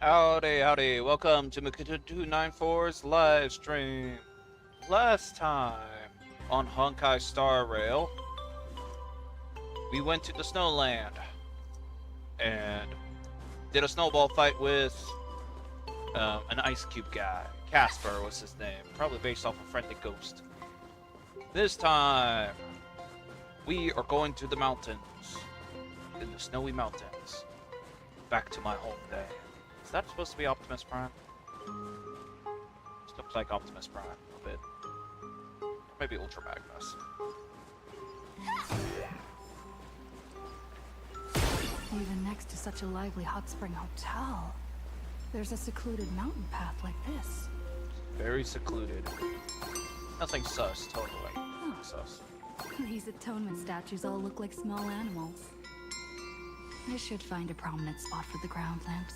Howdy, howdy. Welcome to Makita294's live stream. Last time on Honkai Star Rail, we went to the Snowland and did a snowball fight with an ice cube guy. Casper was his name, probably based off a friendly ghost. This time, we are going to the mountains, in the snowy mountains, back to my home day. Is that supposed to be Optimus Prime? This looks like Optimus Prime a bit. Maybe Ultra Magnus. Even next to such a lively hot spring hotel, there's a secluded mountain path like this. Very secluded. Nothing sus, totally. Sus. These atonement statues all look like small animals. I should find a prominent spot for the ground lamps.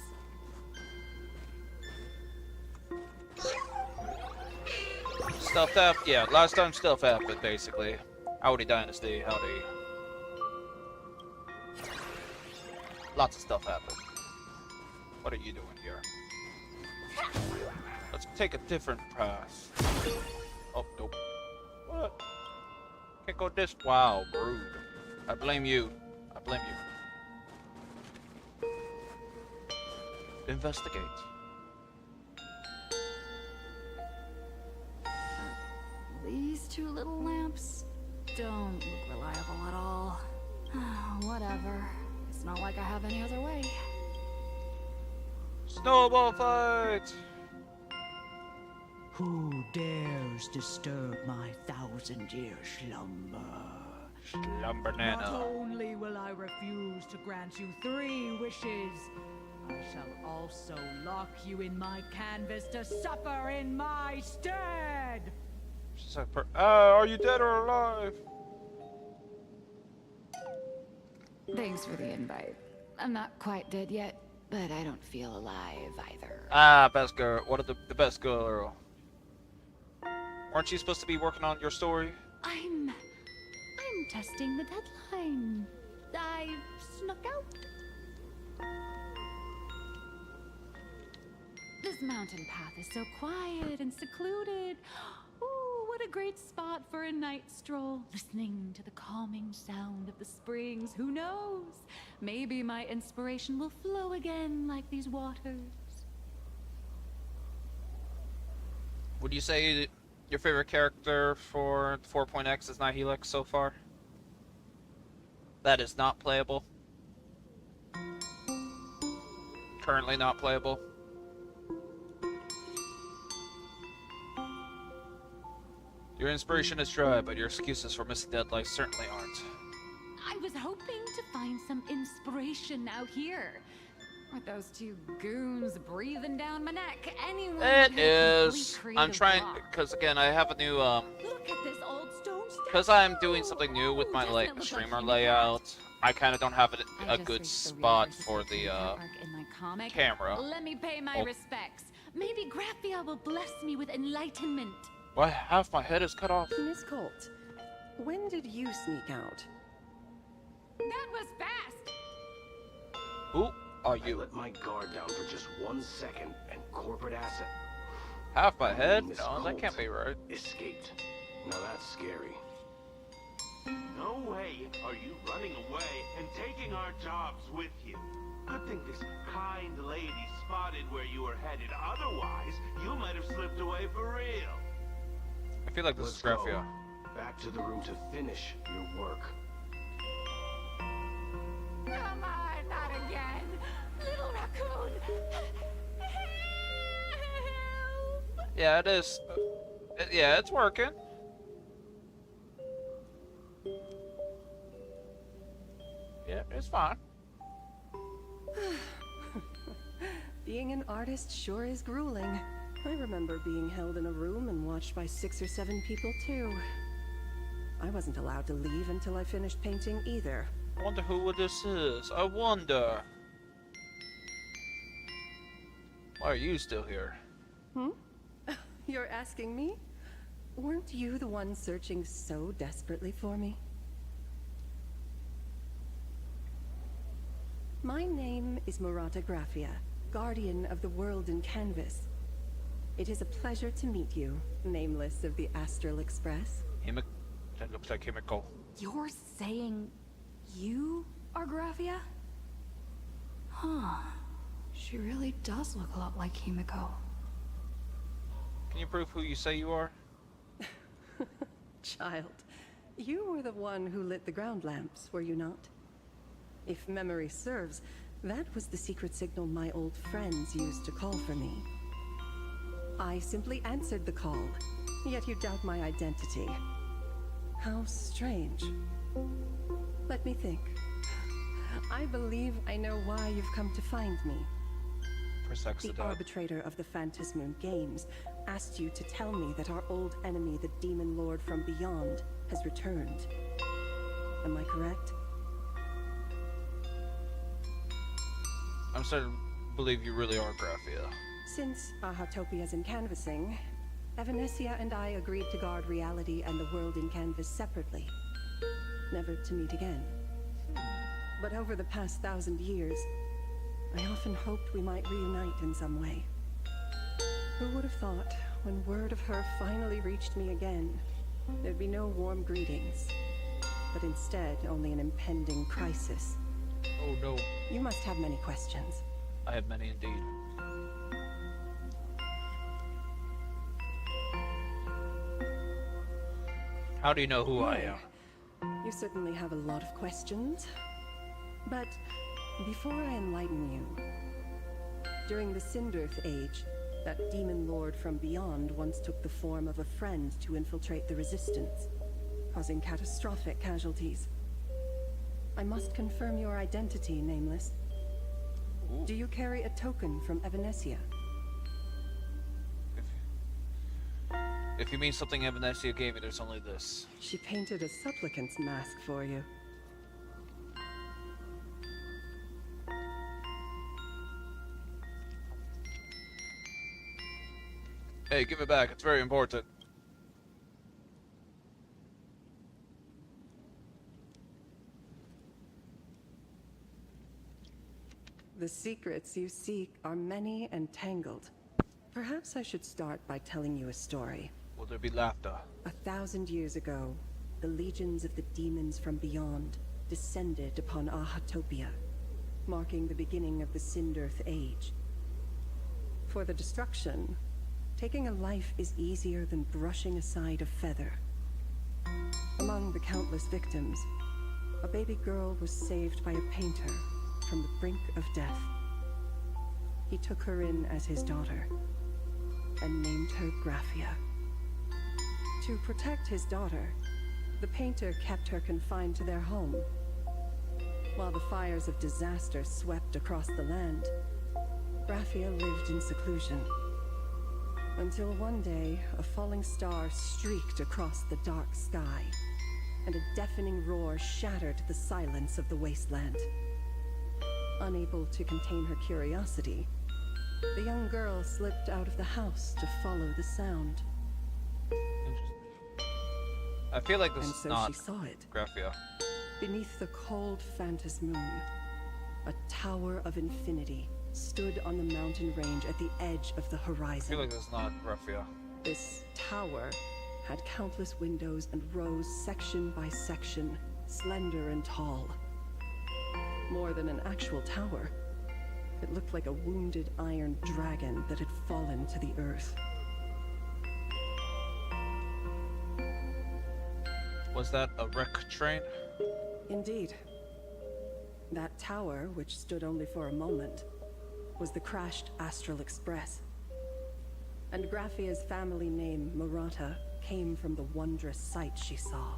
Stuff happened. Yeah, last time stuff happened, basically. Howdy Dynasty, howdy. Lots of stuff happened. What are you doing here? Let's take a different path. Oh, nope. What? Can't go this. Wow, rude. I blame you. I blame you. Investigate. These two little lamps don't look reliable at all. Whatever. It's not like I have any other way. Snowball fight! Who dares disturb my 1,000-year slumber? Slumber Not Nana. only will I refuse to grant you 3 wishes, I shall also lock you in my canvas to suffer in my stead! She's like, are you dead or alive? Thanks for the invite. I'm not quite dead yet, but I don't feel alive either. Ah, best girl. What are the best girl? Weren't you supposed to be working on your story? I'm testing the deadline. I snuck out. This mountain path is so quiet and secluded. Ooh, what a great spot for a night stroll. Listening to the calming sound of the springs. Who knows? Maybe my inspiration will flow again like these waters. Would you say your favorite character for 4.x is Nihilix so far? That is not playable. Currently not playable. Your inspiration is dry, but your excuses for missing deadlines certainly aren't. I was hoping to find some inspiration out here. With those two goons breathing down my neck, anyone It could is. complete I'm creative trying, block. because again, I have a new, Look at this old stone statue. because I'm doing something new with my Doesn't it look like streamer human layout. I kind of don't have I a just good reached the spot reverse for the arc in my comic. camera. Let me pay my Oh. respects. Maybe Graphia will bless me with enlightenment. Why half my head is cut off? Miss Colt, when did you sneak out? That was fast. Who are I you? let my guard down for just 1 second, and corporate asset Half my head? Miss No, that Colt can't be right. escaped. Now that's scary. No way are you running away and taking our jobs with you. Good thing this kind lady spotted where you were headed. Otherwise, you might have slipped away for real. I feel like this Let's is Graphia. go. Back to the room to finish your work. Come on, not again. Little raccoon. Help. Yeah, it is. Yeah, it's working. Yeah, it's fine. Being an artist sure is grueling. I remember being held in a room and watched by 6 or 7 people too. I wasn't allowed to leave until I finished painting either. I wonder who this is. I wonder. Why are you still here? You're asking me? Weren't you the one searching so desperately for me? My name is Murata Graphia, guardian of the world in canvas. It is a pleasure to meet you, Nameless of the Astral Express. That looks like Himiko. You're saying you are Graphia? Huh. She really does look a lot like Himiko. Can you prove who you say you are? Child, you were the one who lit the ground lamps, were you not? If memory serves, that was the secret signal my old friends used to call for me. I simply answered the call, yet you doubt my identity. How strange. Let me think. I believe I know why you've come to find me. The arbitrator of the Phantasmoon Games asked you to tell me that our old enemy, the Demon Lord from Beyond, has returned. Am I correct? I'm starting to believe you really are Graphia. Since Ahatopia's in canvassing, Evanesia and I agreed to guard reality and the world in canvas separately, never to meet again. But over the past 1,000 years, I often hoped we might reunite in some way. Who would have thought, when word of her finally reached me again, there'd be no warm greetings, but instead only an impending crisis. Oh no. You must have many questions. I have many indeed. How do you know who I am? You certainly have a lot of questions. But before I enlighten you, during the Cinderth Age, that demon lord from beyond once took the form of a friend to infiltrate the Resistance, causing catastrophic casualties. I must confirm your identity, Nameless. Ooh. Do you carry a token from Evanesia? If you mean something Evanesia gave me, there's only this. She painted a supplicant's mask for you. Hey, give it back. It's very important. The secrets you seek are many and tangled. Perhaps I should start by telling you a story. Will there be laughter? 1,000 years ago, the legions of the demons from beyond descended upon Ahatopia, marking the beginning of the Cinderth Age. For the destruction, taking a life is easier than brushing aside a feather. Among the countless victims, a baby girl was saved by a painter from the brink of death. He took her in as his daughter and named her Graphia. To protect his daughter, the painter kept her confined to their home. While the fires of disaster swept across the land, Graphia lived in seclusion. Until one day, a falling star streaked across the dark sky, and a deafening roar shattered the silence of the wasteland. Unable to contain her curiosity, the young girl slipped out of the house to follow the sound. I feel like this And is so not she saw it. Graphia. Beneath the cold Phantasmoon, a tower of infinity stood on the mountain range at the edge of the I horizon. feel like this is not Graphia. This tower had countless windows and rose section by section, slender and tall. More than an actual tower, it looked like a wounded iron dragon that had fallen to the earth. Was that a wreck train? Indeed. That tower, which stood only for a moment, was the crashed Astral Express. And Graphia's family name, Murata, came from the wondrous sight she saw.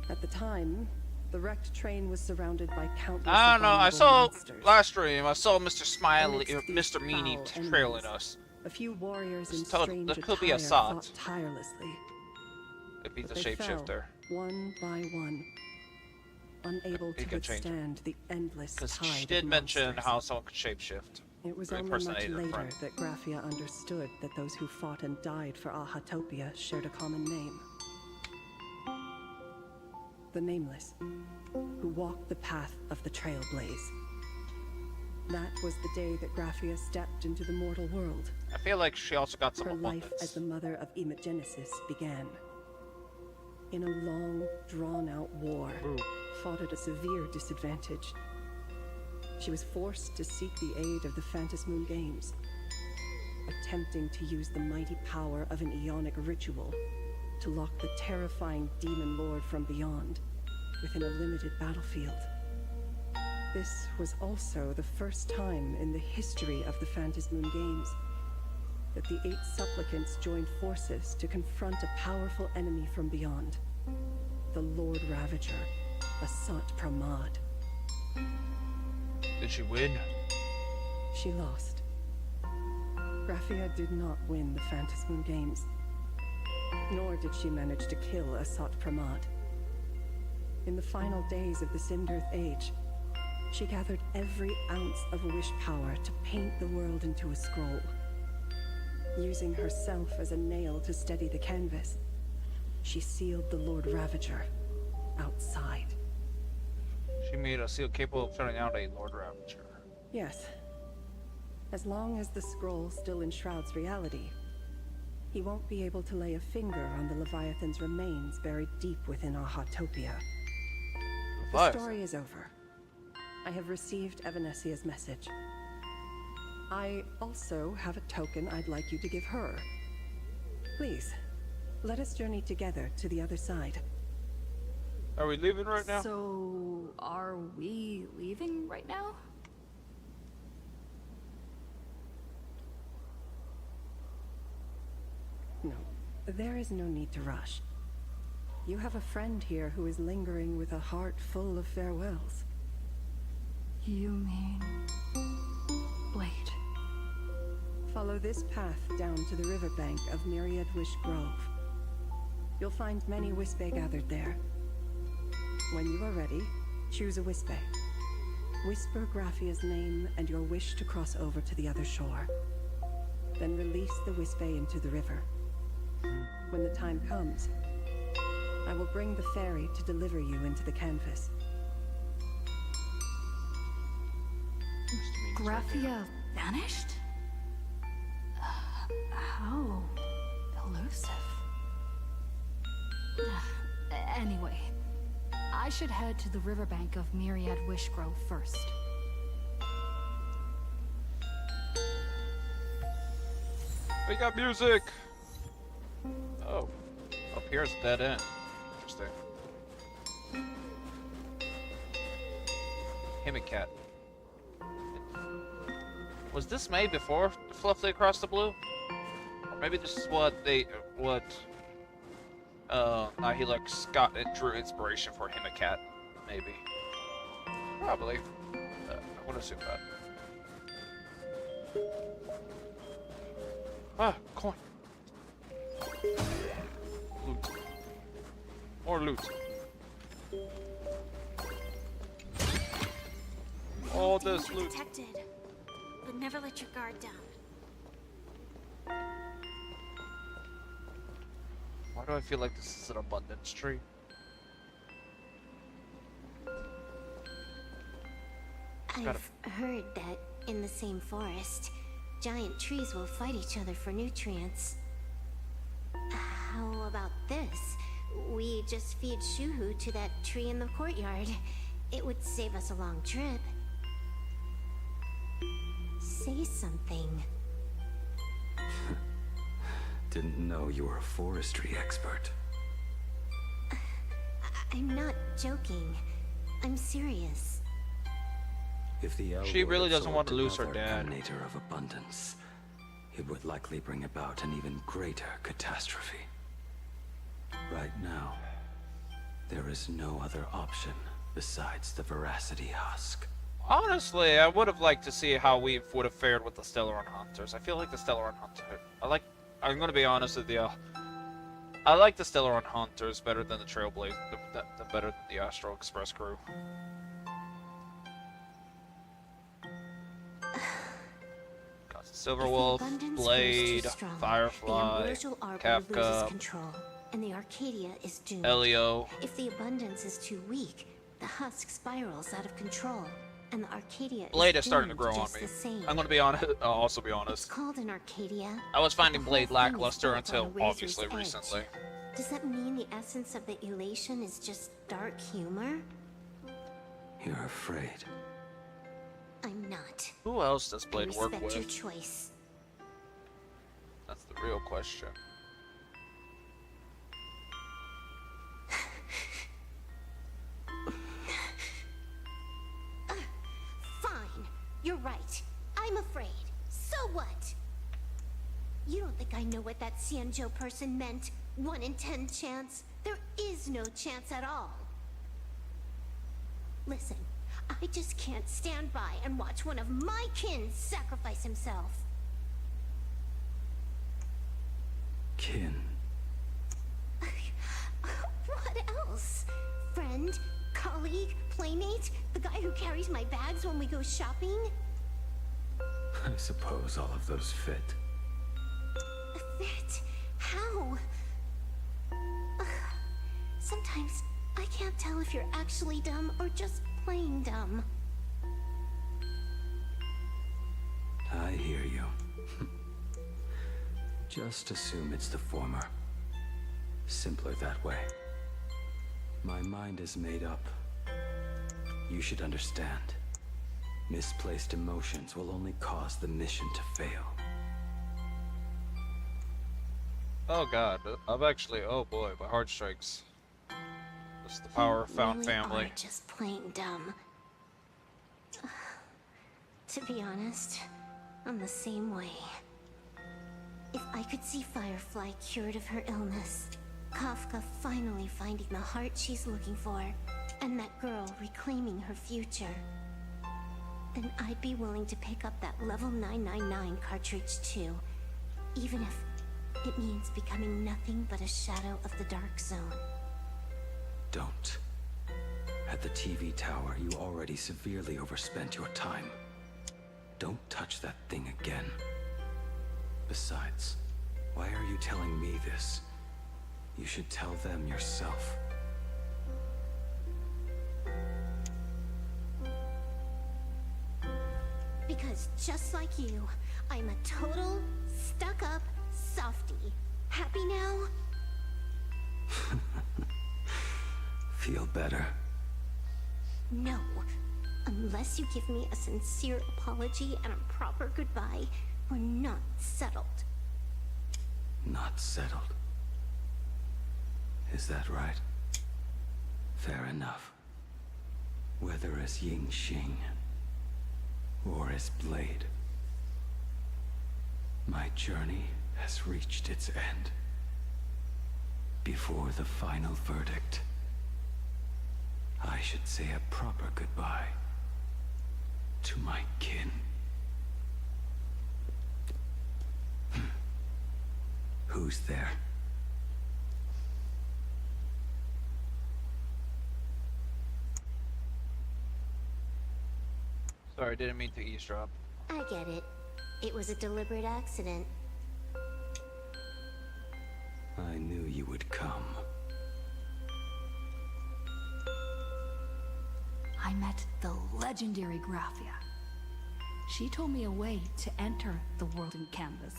At the time, the wrecked train was surrounded by countless I don't know. I abominable saw monsters. last stream. I saw Mr. Smiley, Amidst these Mr. Meanie foul trailing enemies, us. A few warriors in This total- strange that could be a attire sot. fought tirelessly. If he's a But they fell, shapeshifter. one by one, unable He to can change it. withstand the endless Because tide she of did mention monsters. how someone could shapeshift. It was to only much impersonate a later friend. that Graphia understood that those who fought and died for Ahatopia shared a common name. The Nameless, who walked the path of the Trailblaze. That was the day that Graphia stepped into the mortal world. I feel like she also got some Her life abundance. as the mother of Imogenesis began. In a long, drawn-out war, fought at a severe disadvantage. She was forced to seek the aid of the Phantasmoon Games, attempting to use the mighty power of an Aeonic ritual to lock the terrifying demon lord from beyond within a limited battlefield. This was also the first time in the history of the Phantasmoon Games that the 8 supplicants joined forces to confront a powerful enemy from beyond, the Lord Ravager, Asat Pramad. Did she win? She lost. Graphia did not win the Phantasmoon Games, nor did she manage to kill Asat Pramad. In the final days of the Simdirth Age, she gathered every ounce of wish power to paint the world into a scroll. Using herself as a nail to steady the canvas, she sealed the Lord Ravager outside. She made a seal capable of shutting out a Lord Ravager. Yes. As long as the scroll still enshrouds reality, he won't be able to lay a finger on the Leviathan's remains buried deep within Ahatopia. The story is over. I have received Evanesia's message. I also have a token I'd like you to give her. Please, let us journey together to the other side. Are we leaving right now? So, are we leaving right now? No, there is no need to rush. You have a friend here who is lingering with a heart full of farewells. You mean... Blade. Follow this path down to the riverbank of Myriad Wish Grove. You'll find many Wispe gathered there. When you are ready, choose a Wispe. Whisper Graphia's name and your wish to cross over to the other shore. Then release the Wispe into the river. When the time comes, I will bring the ferry to deliver you into the canvas. Graphia vanished? How elusive. Anyway, I should head to the riverbank of Myriad Wish Grove first. We got music! Oh. Up here's a dead end. Interesting. Himicat. Was this made before Fluffy Across the Blue? Or maybe this is what Nihilux got and drew inspiration for Himicat, maybe. Probably. I would assume that. Ah, coin. Loot. More loot. All this Be loot. detected, but never let your guard down. Why do I feel like this is an abundance tree? I've heard that in the same forest, giant trees will fight each other for nutrients. How about this? We just feed Shuhu to that tree in the courtyard. It would save us a long trip. Say something. Didn't know you were a forestry expert. I'm not joking. I'm serious. If the owl She really were doesn't want to absorbed lose her another dad. emanator of abundance, it would likely bring about an even greater catastrophe. Right now, there is no other option besides the Veracity Husk. Honestly, I would have liked to see how we would have fared with the Stellaron Hunters. I feel like the Stellaron Hunter... I'm gonna be honest with you. I like the Stellaron Hunters better than the Trailblaze... better than the Astral Express crew. Got Silver Wolf, Blade, Firefly, loses Kafka, control, and the Arcadia is doomed. Elio. If the abundance is too weak, the husk spirals out of control. and the Arcadia Blade is is starting to doomed grow on just me. the same. I'm gonna be honest. I'll also be It's honest. called an Arcadia. I was finding The whole Blade thing is lackluster built on a until razor's obviously edge. recently. Does that mean the essence of the elation is just dark humor? You're afraid. I'm not. Who else does I Blade work respect your with? choice. That's the real question. Fine. You're right. I'm afraid. So what? You don't think I know what that Xianzhou person meant? 1 in 10 chance? There is no chance at all. Listen, I just can't stand by and watch one of my kin sacrifice himself. Kin. What else? Friend? Colleague? Playmate? The guy who carries my bags when we go shopping? I suppose all of those fit. Fit? How? Sometimes I can't tell if you're actually dumb or just plain dumb. I hear you. Just assume it's the former. Simpler that way. My mind is made up. You should understand. Misplaced emotions will only cause the mission to fail. Oh god, I've actually, oh boy, my heart strikes. This is the power of found You family. really are just plain dumb. To be honest, I'm the same way. If I could see Firefly cured of her illness, Kafka finally finding the heart she's looking for, and that girl reclaiming her future, then I'd be willing to pick up that level 999 cartridge too, even if it means becoming nothing but a shadow of the Dark Zone. Don't. At the TV tower, you already severely overspent your time. Don't touch that thing again. Besides, why are you telling me this? You should tell them yourself. Because just like you, I'm a total, stuck-up softie. Happy now? Feel better? No. Unless you give me a sincere apology and a proper goodbye, we're not settled. Not settled. Is that right? Fair enough. Whether as Ying Xing or as Blade, my journey has reached its end. Before the final verdict, I should say a proper goodbye to my kin. Who's there? Sorry, didn't mean to eavesdrop. I get it. It was a deliberate accident. I knew you would come. I met the legendary Graphia. She told me a way to enter the world in canvas.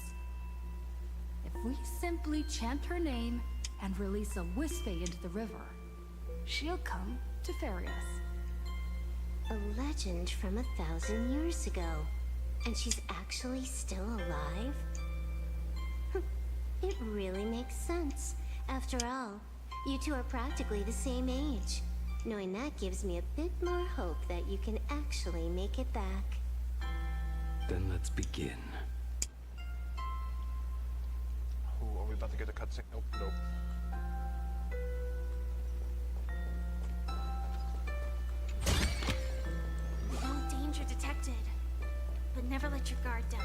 If we simply chant her name and release a Wispe into the river, she'll come to ferry us. A legend from 1,000 years ago. And she's actually still alive? It really makes sense. After all, you two are practically the same age. Knowing that gives me a bit more hope that you can actually make it back. Then let's begin. Oh, are we about to get a cutscene? Nope, nope. No danger detected. But never let your guard down.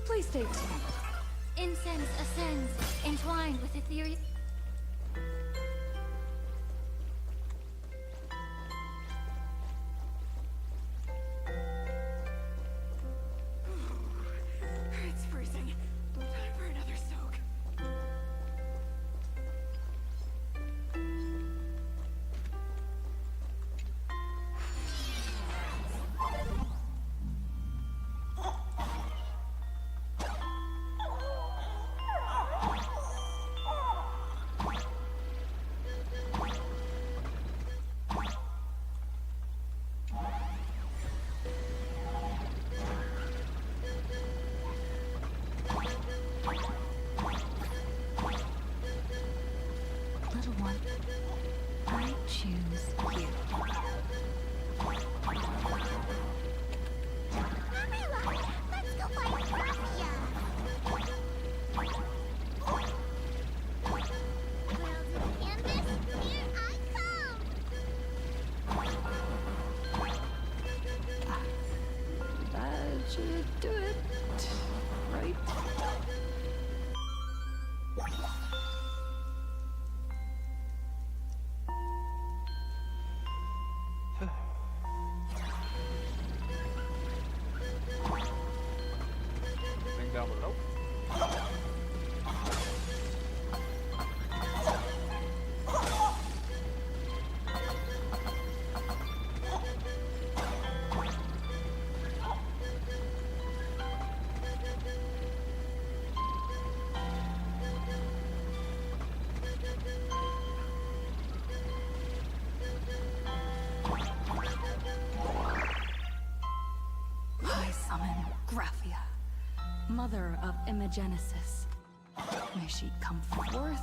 Please stay tuned. Incense ascends, entwined with ethereal... mother of Imogenesis. May she come forth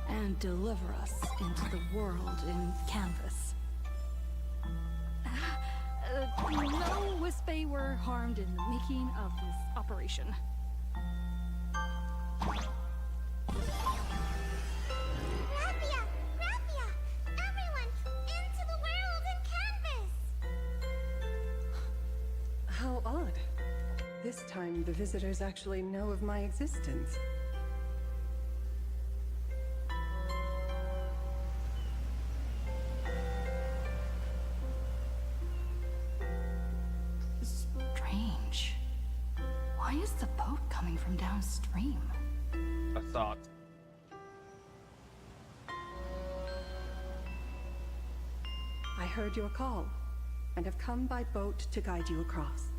and deliver us into the world in canvas. No Wispe were harmed in the making of this operation. Raphia! Raphia! Everyone, into the world in canvas! How odd. This time, the visitors actually know of my existence. Strange. Why is the boat coming from downstream? I thought. I heard your call, and have come by boat to guide you across.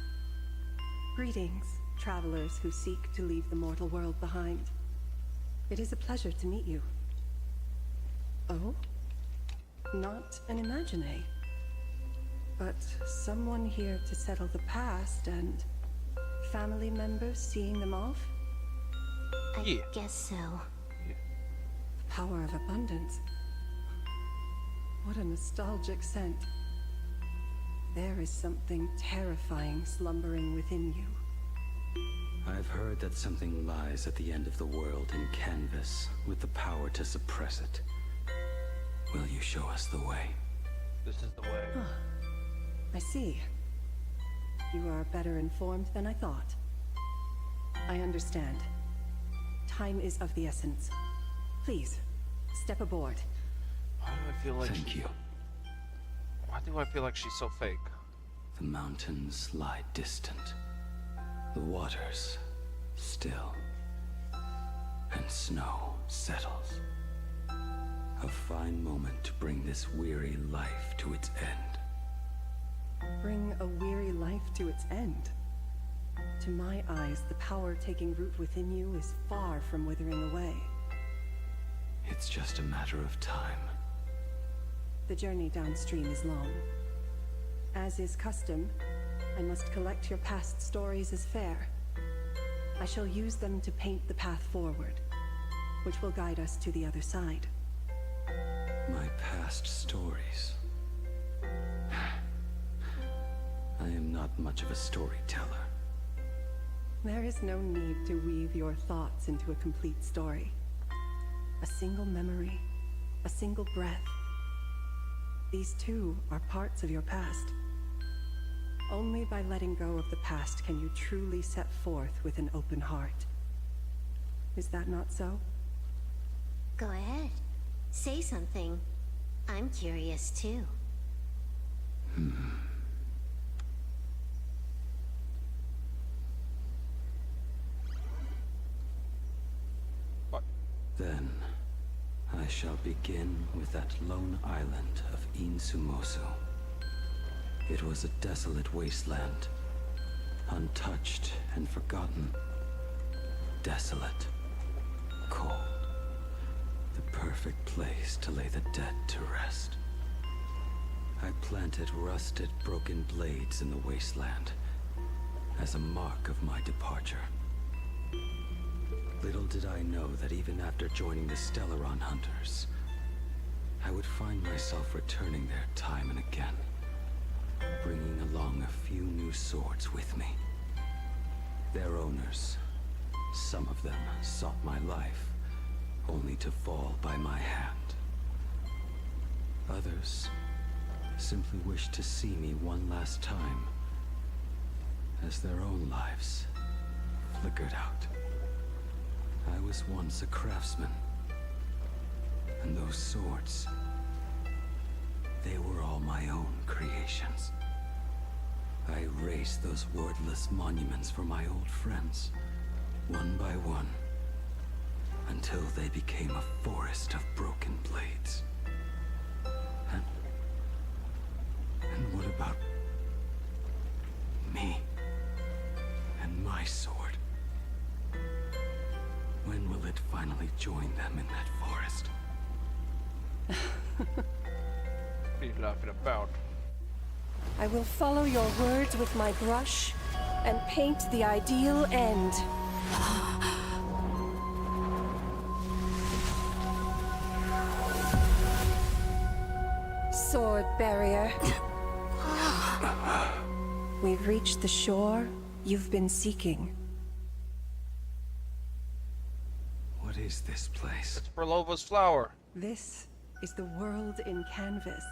Greetings, travelers who seek to leave the mortal world behind. It is a pleasure to meet you. Oh? Not an imagine, but someone here to settle the past and family members seeing them off? I guess so. The power of abundance. What a nostalgic scent. There is something terrifying slumbering within you. I've heard that something lies at the end of the world in canvas with the power to suppress it. Will you show us the way? This is the way. I see. You are better informed than I thought. I understand. Time is of the essence. Please, step aboard. Why do I feel like Thank you. Why do I feel like she's so fake? The mountains lie distant. The waters still. And snow settles. A fine moment to bring this weary life to its end. Bring a weary life to its end. To my eyes, the power taking root within you is far from withering away. It's just a matter of time. The journey downstream is long. As is custom, I must collect your past stories as fair. I shall use them to paint the path forward, which will guide us to the other side. My past stories. I am not much of a storyteller. There is no need to weave your thoughts into a complete story. A single memory, a single breath. These too are parts of your past. Only by letting go of the past can you truly set forth with an open heart. Is that not so? Go ahead. Say something. I'm curious too. What? Then, I shall begin with that lone island of Insumosu. It was a desolate wasteland, untouched and forgotten. Desolate, cold, the perfect place to lay the dead to rest. I planted rusted, broken blades in the wasteland as a mark of my departure. Little did I know that even after joining the Stellaron Hunters, I would find myself returning there time and again, bringing along a few new swords with me. Their owners, some of them sought my life, only to fall by my hand. Others simply wished to see me one last time, as their own lives flickered out. I was once a craftsman, and those swords, they were all my own creations. I erased those wordless monuments for my old friends, one by one, until they became a forest of broken blades. And what about me and my sword? When will it finally join them in that forest? What are you laughing about? I will follow your words with my brush and paint the ideal end. Sword barrier. We've reached the shore you've been seeking. What is this place? It's Perlova's flower. This is the world in canvas.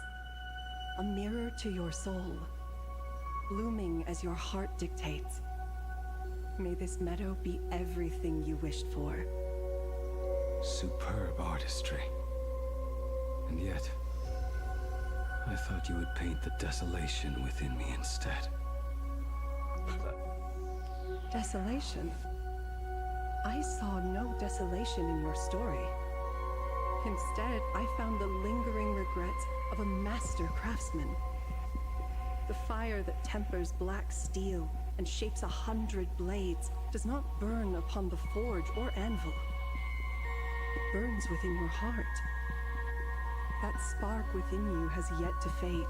A mirror to your soul. Blooming as your heart dictates. May this meadow be everything you wished for. Superb artistry. And yet, I thought you would paint the desolation within me instead. Desolation? I saw no desolation in your story. Instead, I found the lingering regrets of a master craftsman. The fire that tempers black steel and shapes 100 blades does not burn upon the forge or anvil. It burns within your heart. That spark within you has yet to fade.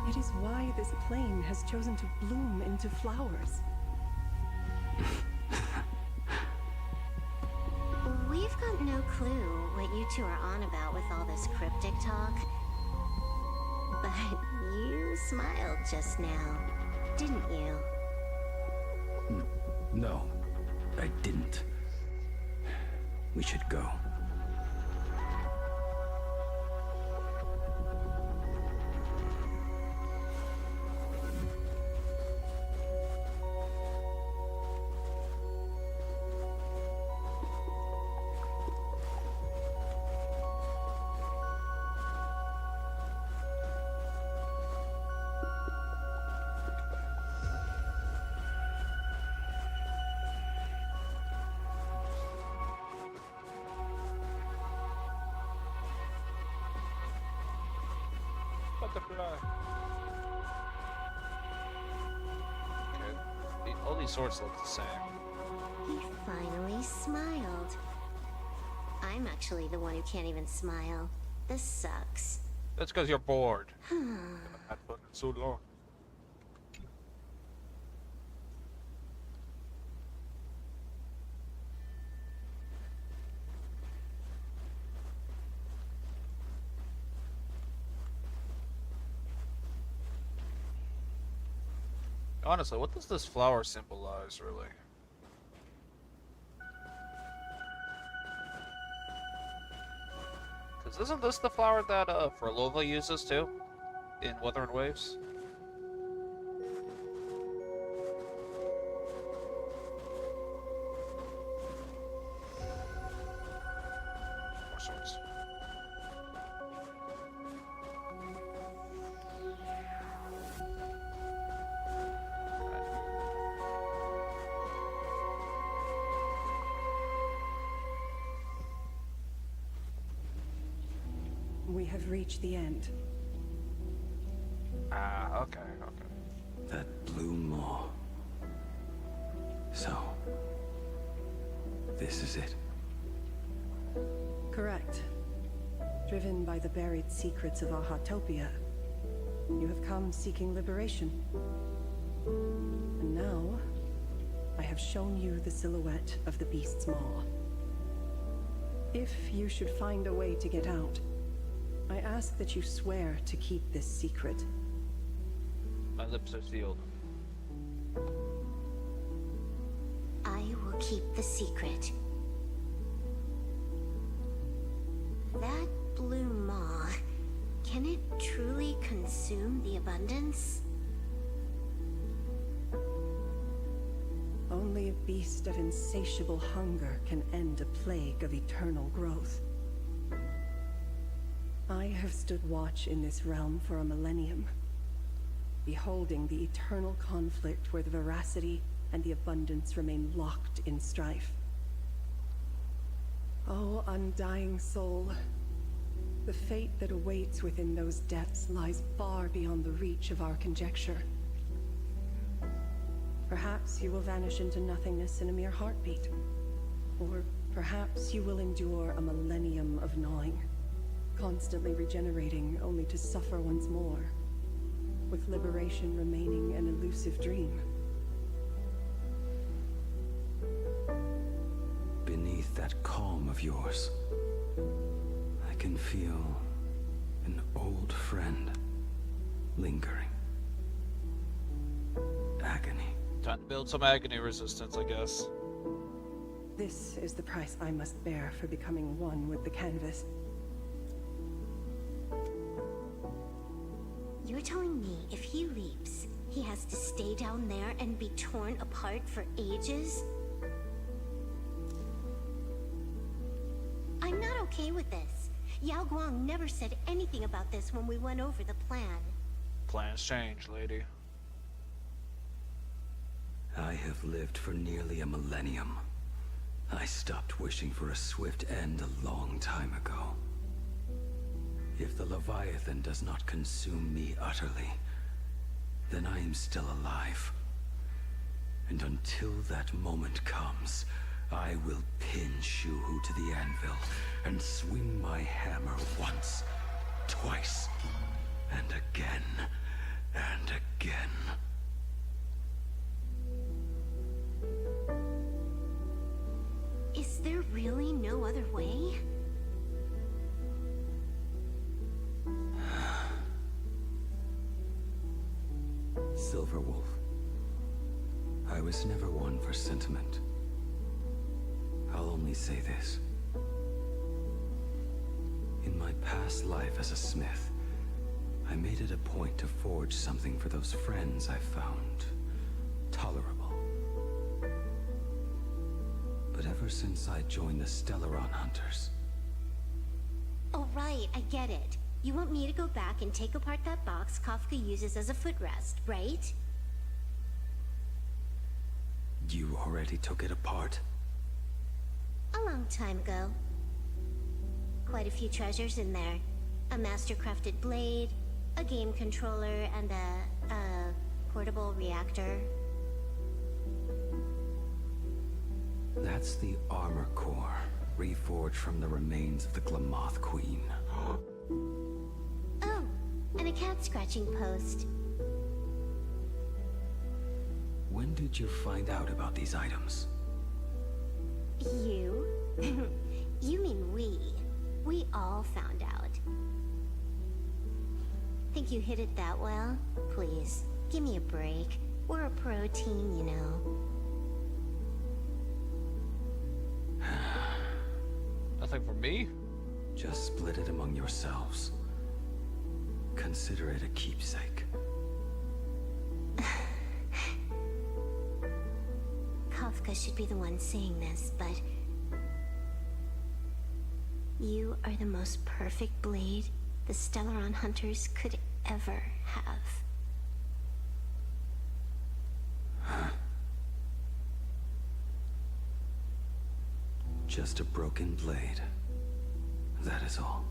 It is why this plane has chosen to bloom into flowers. We've got no clue what you two are on about with all this cryptic talk. But you smiled just now, didn't you? No, I didn't. We should go. Butterfly. Okay. All these swords look the same. He finally smiled. I'm actually the one who can't even smile. This sucks. That's because you're bored. I've put it so long. Honestly, what does this flower symbolize, really? Because isn't this the flower that Frolova uses too? In Wuthering Waves? More swords. We have reached the end. Ah, okay, okay. That blue maw. So, this is it. Correct. Driven by the buried secrets of Ahatopia, you have come seeking liberation. And now, I have shown you the silhouette of the beast's maw. If you should find a way to get out, I ask that you swear to keep this secret. My lips are sealed. I will keep the secret. That blue maw, can it truly consume the abundance? Only a beast of insatiable hunger can end a plague of eternal growth. I have stood watch in this realm for a millennium, beholding the eternal conflict where the veracity and the abundance remain locked in strife. Oh, undying soul, the fate that awaits within those depths lies far beyond the reach of our conjecture. Perhaps you will vanish into nothingness in a mere heartbeat, or perhaps you will endure a millennium of gnawing, constantly regenerating only to suffer once more, with liberation remaining an elusive dream. Beneath that calm of yours, I can feel an old friend lingering. Agony. Time to build some agony resistance, I guess. This is the price I must bear for becoming one with the canvas. You're telling me if he leaps, he has to stay down there and be torn apart for ages? I'm not okay with this. Yao Guang never said anything about this when we went over the plan. Plans change, lady. I have lived for nearly a millennium. I stopped wishing for a swift end a long time ago. If the Leviathan does not consume me utterly, then I am still alive. And until that moment comes, I will pin Shuhu to the anvil and swing my hammer once, twice, and again, and again. Is there really no other way? Silverwolf, I was never one for sentiment. I'll only say this. In my past life as a smith, I made it a point to forge something for those friends I found tolerable. But ever since I joined the Stellaron Hunters... Oh right, I get it. You want me to go back and take apart that box Kafka uses as a footrest, right? You already took it apart? A long time ago. Quite a few treasures in there. A master-crafted blade, a game controller, and a portable reactor. That's the armor core, reforged from the remains of the Glamoth Queen. Oh, and a cat scratching post. When did you find out about these items? You? You mean we. We all found out. Think you hid it that well? Please, give me a break. We're a pro team, you know. Nothing for me? Just split it among yourselves. Consider it a keepsake. Kafka should be the one saying this, but... You are the most perfect blade the Stellaron Hunters could ever have. Just a broken blade. That is all.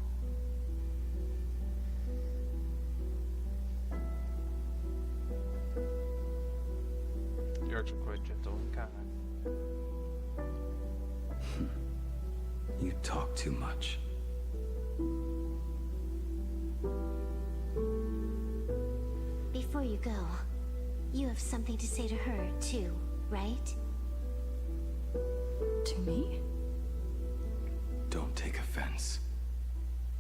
You're actually quite gentle and kind. You talk too much. Before you go, you have something to say to her, too, right? To me? Don't take offense.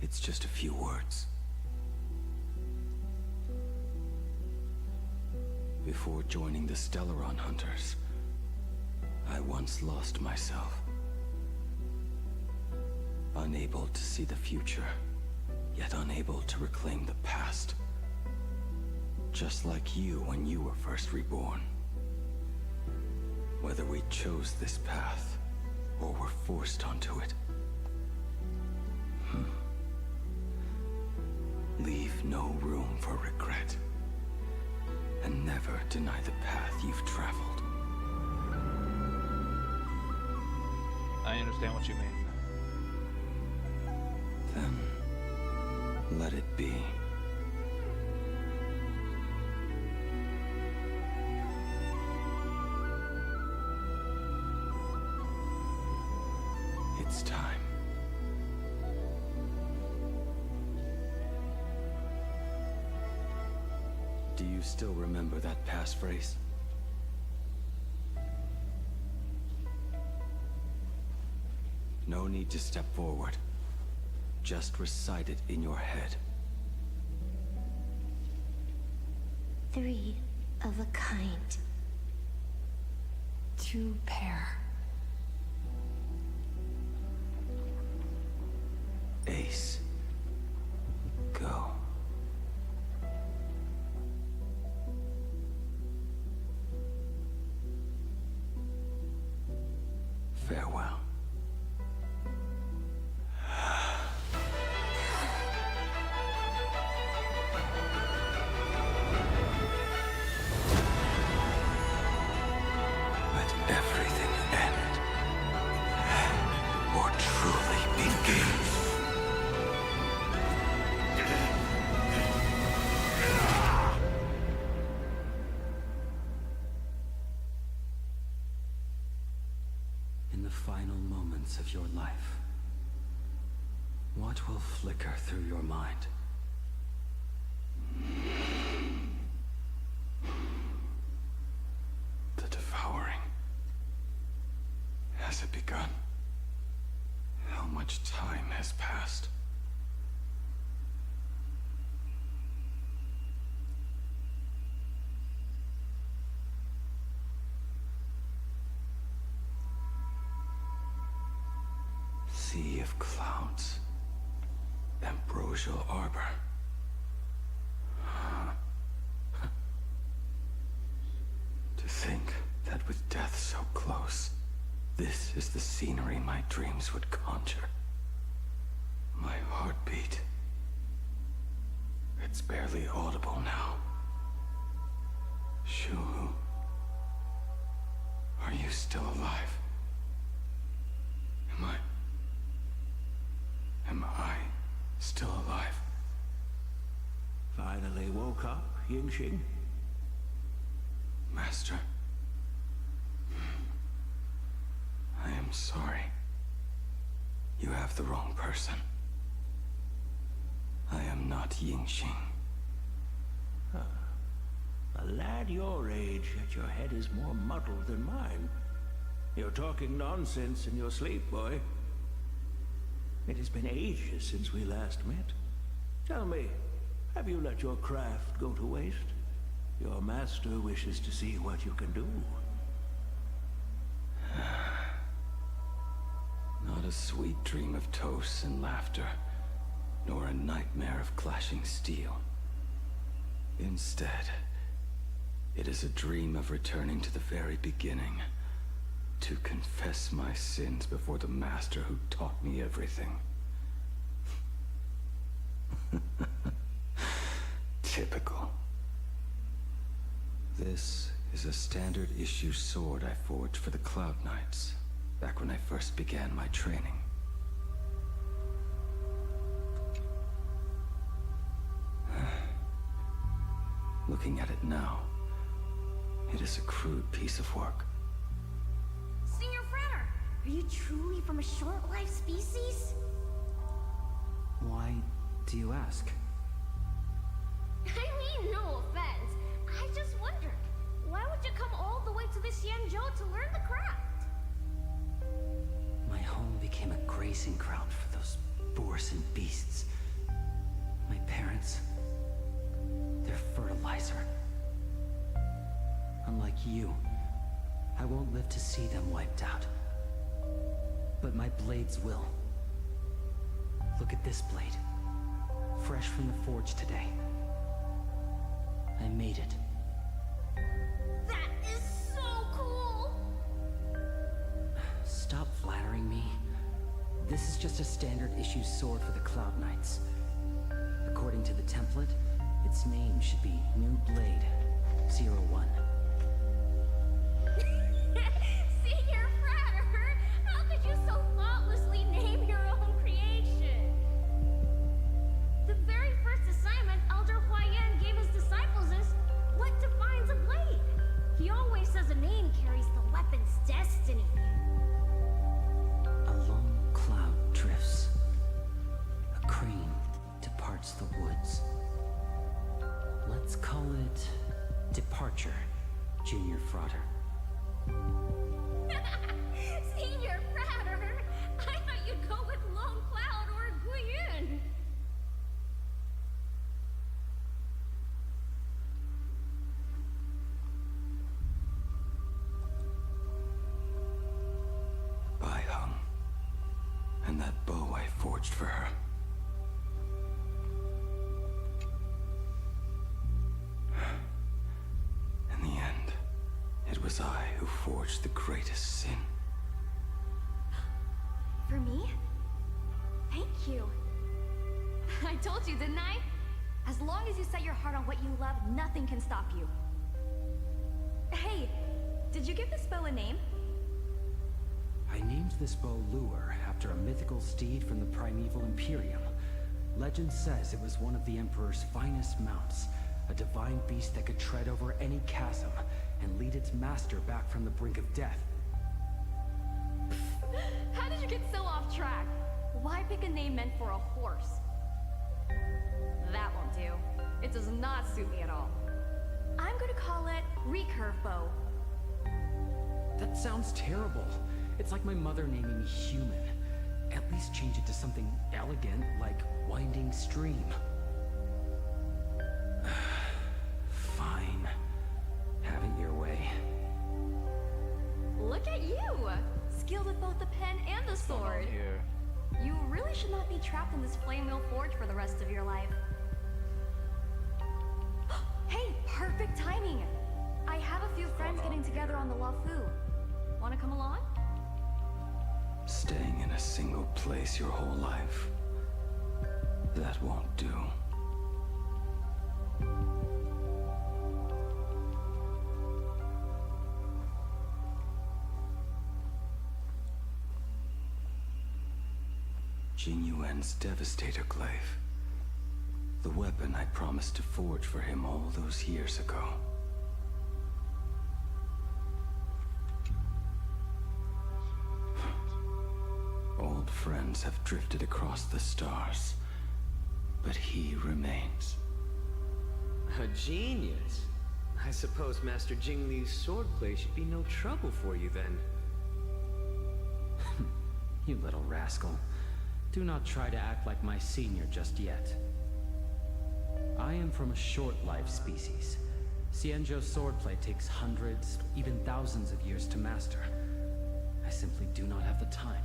It's just a few words. Before joining the Stellaron Hunters, I once lost myself. Unable to see the future, yet unable to reclaim the past. Just like you when you were first reborn. Whether we chose this path, or were forced onto it. Leave no room for regret. And never deny the path you've traveled. I understand what you mean. Then, let it be. It's time. Do you still remember that passphrase? No need to step forward. Just recite it in your head. 3 of a kind. 2 pair. Ace. Go. Farewell. Let everything end. Or truly begin. In the final moments of your life, what will flicker through your mind? The devouring. Has it begun? How much time has passed? Sea of clouds. Ambrosial arbor. To think that with death so close, this is the scenery my dreams would conjure. My heartbeat. It's barely audible now. Shuhu. Are you still alive? Am I still alive? Finally woke up, Yingxing? Master. I am sorry. You have the wrong person. I am not Yingxing. A lad your age, yet your head is more muddled than mine. You're talking nonsense in your sleep, boy. It has been ages since we last met. Tell me, have you let your craft go to waste? Your master wishes to see what you can do. Not a sweet dream of toasts and laughter, nor a nightmare of clashing steel. Instead, it is a dream of returning to the very beginning, to confess my sins before the master who taught me everything. Typical. This is a standard issue sword I forged for the Cloud Knights, back when I first began my training. Looking at it now, it is a crude piece of work. Senior Frater, are you truly from a short-lived species? Why do you ask? I mean, no offense. I just wondered, why would you come all the way to this Yanzhou to learn the craft? My home became a grazing ground for those boars and beasts. My parents, they're fertilizer. Unlike you, I won't live to see them wiped out. But my blades will. Look at this blade. Fresh from the forge today. I made it. That is so cool! Stop flattering me. This is just a standard issue sword for the Cloud Knights. According to the template, its name should be New Blade 01. Senior Frater, how could you so thoughtlessly name your own creation? The very first assignment Elder Huayan gave his disciples is, what defines a blade? He always says a name carries the weapon's destiny. A lone cloud drifts. A crane departs the woods. Let's call it Departure, Junior Frater. Senior Frater, I thought you'd go with Lone Cloud or Guiyun. Bai Hung. And that bow I forged for her. In the end, it was I who forged the greatest sin. For me? Thank you. I told you, didn't I? As long as you set your heart on what you love, nothing can stop you. Hey, did you give this bow a name? I named this bow Lure after a mythical steed from the primeval Imperium. Legend says it was one of the Emperor's finest mounts, a divine beast that could tread over any chasm and lead its master back from the brink of death. How did you get so off track? Why pick a name meant for a horse? That won't do. It does not suit me at all. I'm gonna call it Recurve Bow. That sounds terrible. It's like my mother naming me Human. At least change it to something elegant, like Winding Stream. Fine. Have it your way. Look at you! Skilled with both the pen and the sword. Here. You really should not be trapped in this flame wheel forge for the rest of your life. Hey, perfect timing! I have a few friends getting together on the Wafu. Wanna come along? Staying in a single place your whole life. That won't do. Jing Yuan's Devastator Glaive. The weapon I promised to forge for him all those years ago. Old friends have drifted across the stars, but he remains. A genius. I suppose Master Jing Liu's swordplay should be no trouble for you then. You little rascal. Do not try to act like my senior just yet. I am from a short-life species. Xianzhou's swordplay takes hundreds, even thousands of years to master. I simply do not have the time.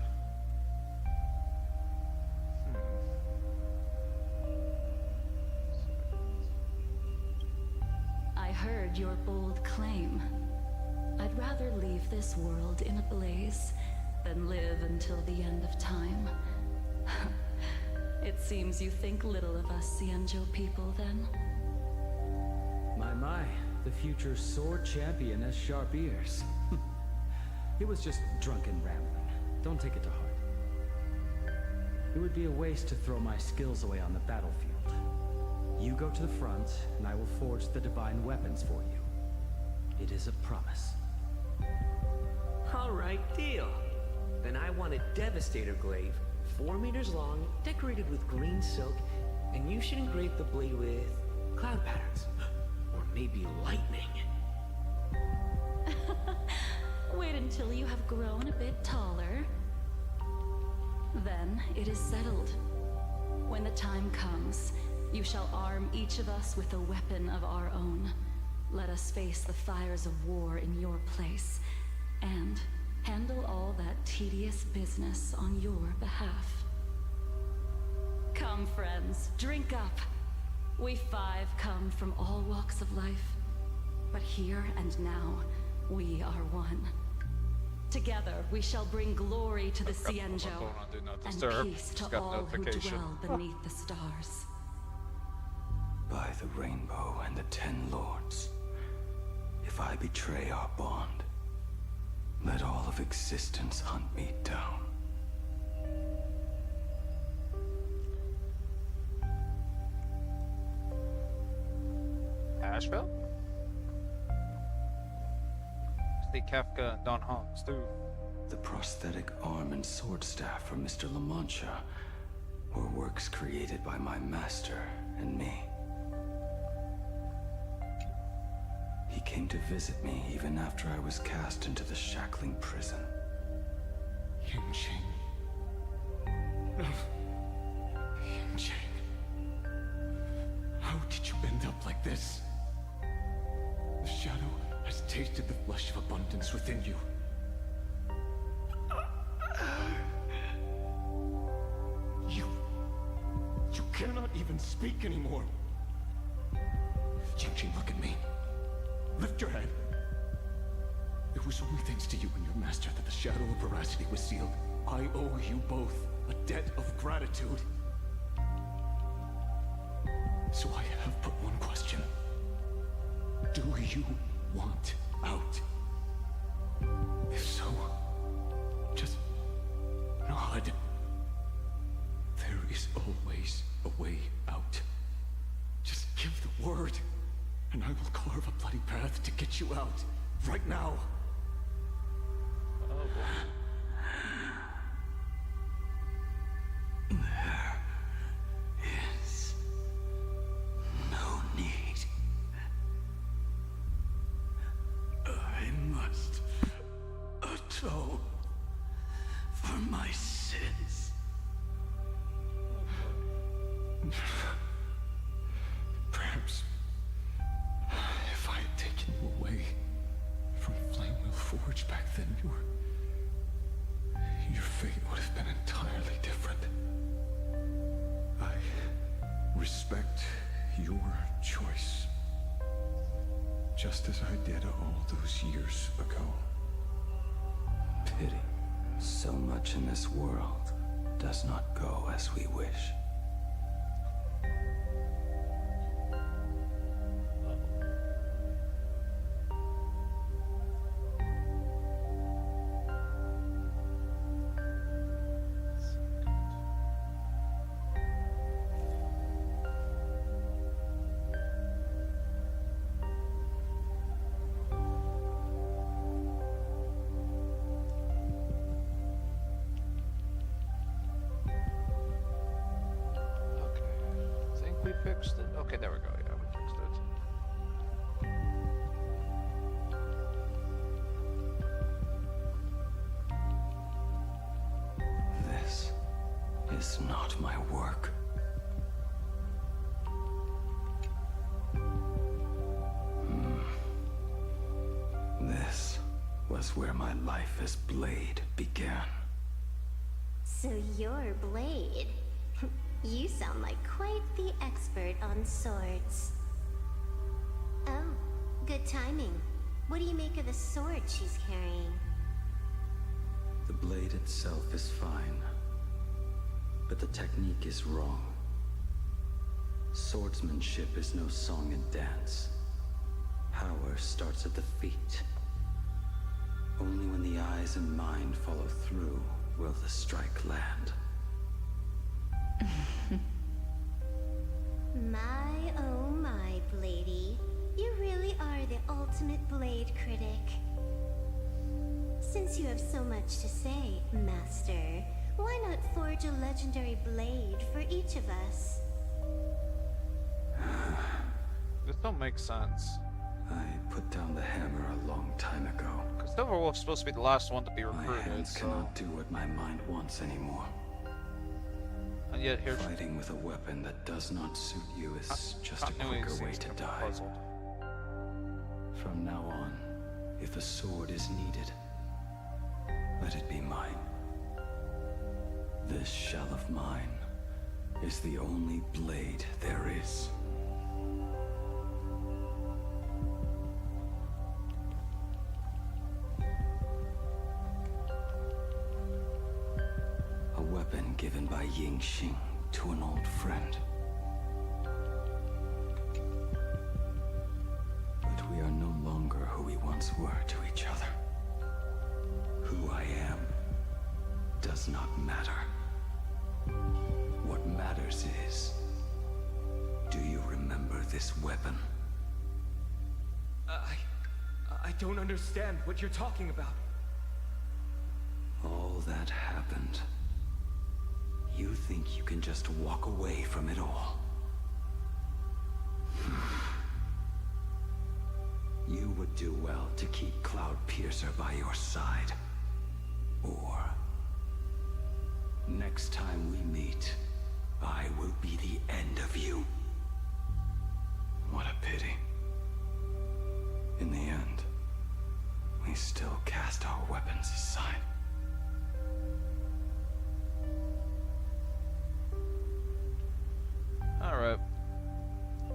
I heard your bold claim. I'd rather leave this world in a blaze than live until the end of time. It seems you think little of us Xianzhou people, then? My, the future sword champion has sharp ears. It was just drunken rambling. Don't take it to heart. It would be a waste to throw my skills away on the battlefield. You go to the front, and I will forge the divine weapons for you. It is a promise. All right, deal. Then I want a Devastator Glaive, 4 meters long, decorated with green silk, and you should engrave the blade with cloud patterns. Or maybe lightning. Wait until you have grown a bit taller. Then it is settled. When the time comes, you shall arm each of us with a weapon of our own. Let us face the fires of war in your place, and handle all that tedious business on your behalf. Come, friends, drink up. We 5 come from all walks of life, but here and now, we are one. Together, we shall bring glory to the Xianzhou, and peace to all who dwell beneath the stars. By the rainbow and the 10 lords, if I betray our bond, let all of existence hunt me down. Asheville? See Kafka and Don Honks too. The prosthetic arm and sword staff from Mr. La Mancha were works created by my master and me. He came to visit me even after I was cast into the shackling prison. Yunqing. Jane, how did you end up like this? The shadow has tasted the flesh of abundance within you. You cannot even speak anymore. Jing, look at me. Lift your head. It was only thanks to you and your master that the shadow of veracity was sealed. I owe you both a debt of gratitude. So I have but one question. Do you want out? If so, just nod. There is always a way out. Just give the word, and I will carve a bloody path to get you out. Right now. Oh boy. There is no need. I must atone for my sins. Perhaps if I had taken you away from Flamewheel Forge back then, your fate would have been entirely different. I respect your choice, just as I did all those years ago. Pity. So much in this world does not go as we wish. We fixed it. Okay, there we go. Yeah, we fixed it. This is not my work. This was where my life as Blade began. So you're Blade. You sound like quite the expert on swords. Oh, good timing. What do you make of the sword she's carrying? The blade itself is fine, but the technique is wrong. Swordsmanship is no song and dance. Power starts at the feet. Only when the eyes and mind follow through will the strike land. My, oh my, Bladey. You really are the ultimate blade critic. Since you have so much to say, Master, why not forge a legendary blade for each of us? This don't make sense. I put down the hammer a long time ago. Because Silverwolf's supposed to be the last one to be My recruited, hands so... cannot do what my mind wants anymore. And yet here's... Fighting with a weapon that does not suit you is just a Continuity quicker way seems to kind of die. puzzled. From now on, if a sword is needed, let it be mine. This shell of mine is the only blade there is. A weapon given by Ying Xing to an old friend. But we are no longer who we once were to each other. Who I am does not matter. What matters is, do you remember this weapon? I don't understand what you're talking about. All that happened. You think you can just walk away from it all? You would do well to keep Cloud Piercer by your side. Or... next next time we meet, I will be the end of you. What a pity. In the end, we still cast our weapons aside. Alright.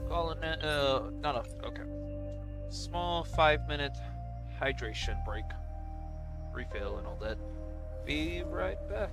Calling it, not a, okay. Small 5-minute hydration break. Refill and all that. Be right back.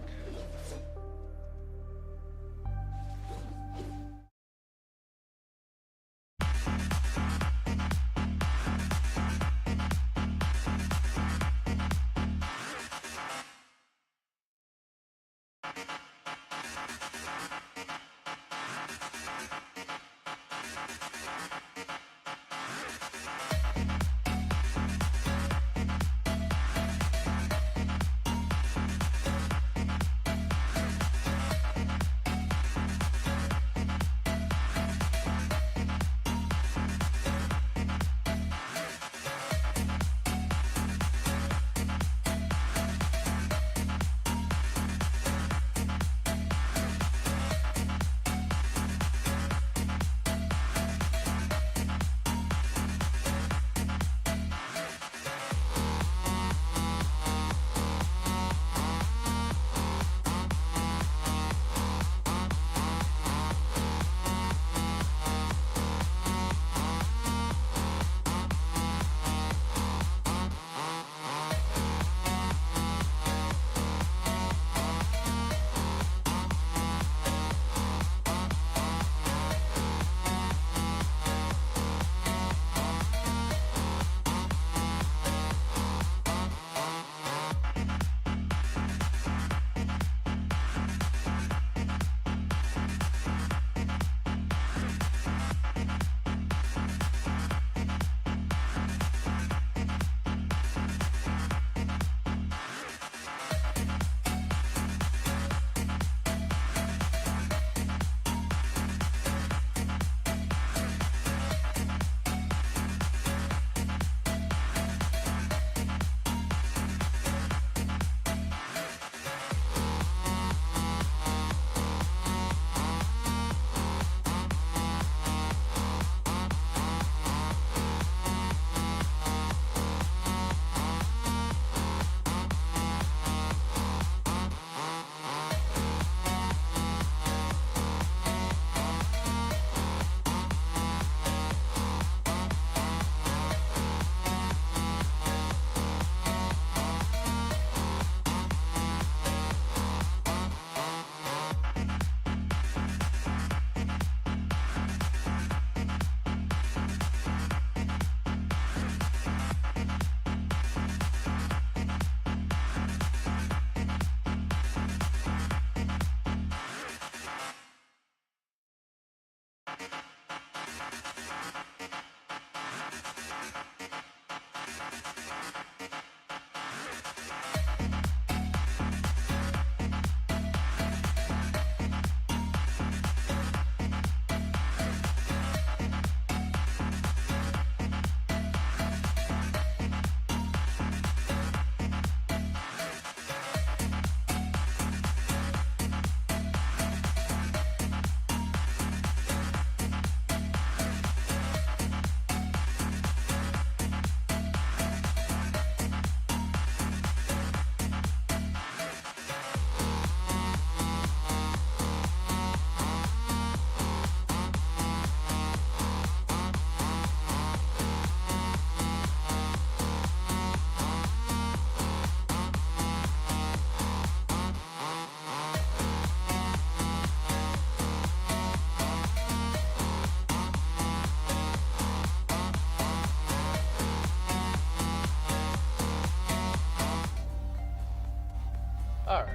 Alright.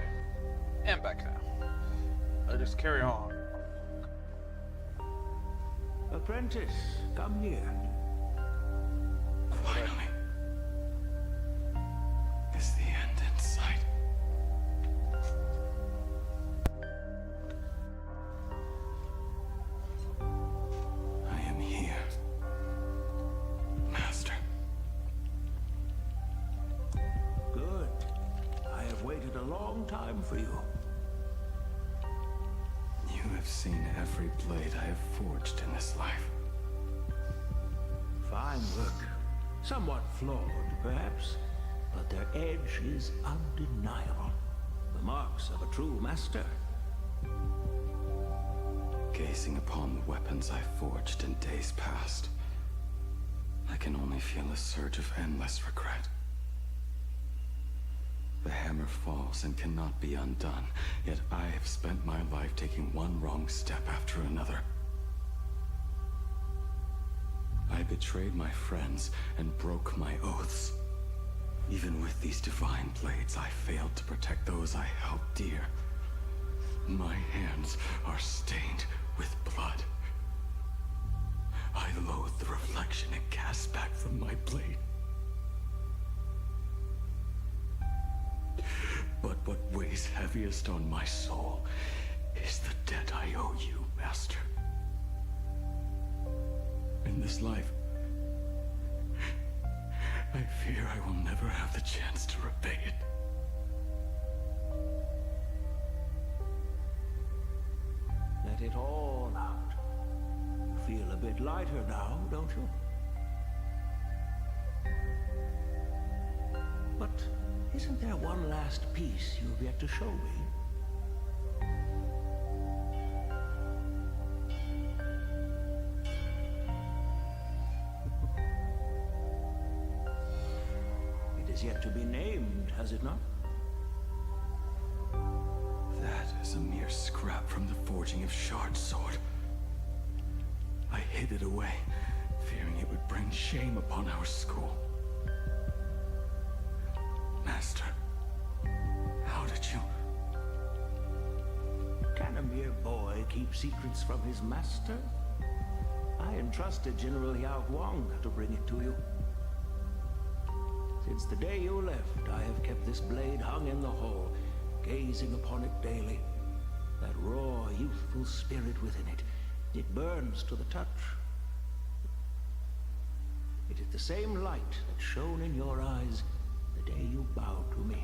And back now. Let us carry on. Apprentice, come here. Finally. Is the end in sight? I am here. Master. Good. I have waited a long time for you. have seen every blade I have forged in this life. Fine work. Somewhat flawed, perhaps, but their edge is undeniable. The marks of a true master. Gazing upon the weapons I forged in days past, I can only feel a surge of endless regret. The hammer falls and cannot be undone, yet I have spent my life taking one wrong step after another. I betrayed my friends and broke my oaths. Even with these divine blades, I failed to protect those I held dear. My hands are stained with blood. I loathe the reflection it casts back from my blade. But what weighs heaviest on my soul is the debt I owe you, Master. In this life, I fear I will never have the chance to repay it. Let it all out. You feel a bit lighter now, don't you? But isn't there one last piece you've yet to show me? It is yet to be named, has it not? That is a mere scrap from the forging of Shard's sword. I hid it away, fearing it would bring shame upon our school. Master, how did you... Can a mere boy keep secrets from his master? I entrusted General Yao Guang to bring it to you. Since the day you left, I have kept this blade hung in the hall, gazing upon it daily. That raw, youthful spirit within it, it burns to the touch. It is the same light that shone in your eyes the day you bowed to me.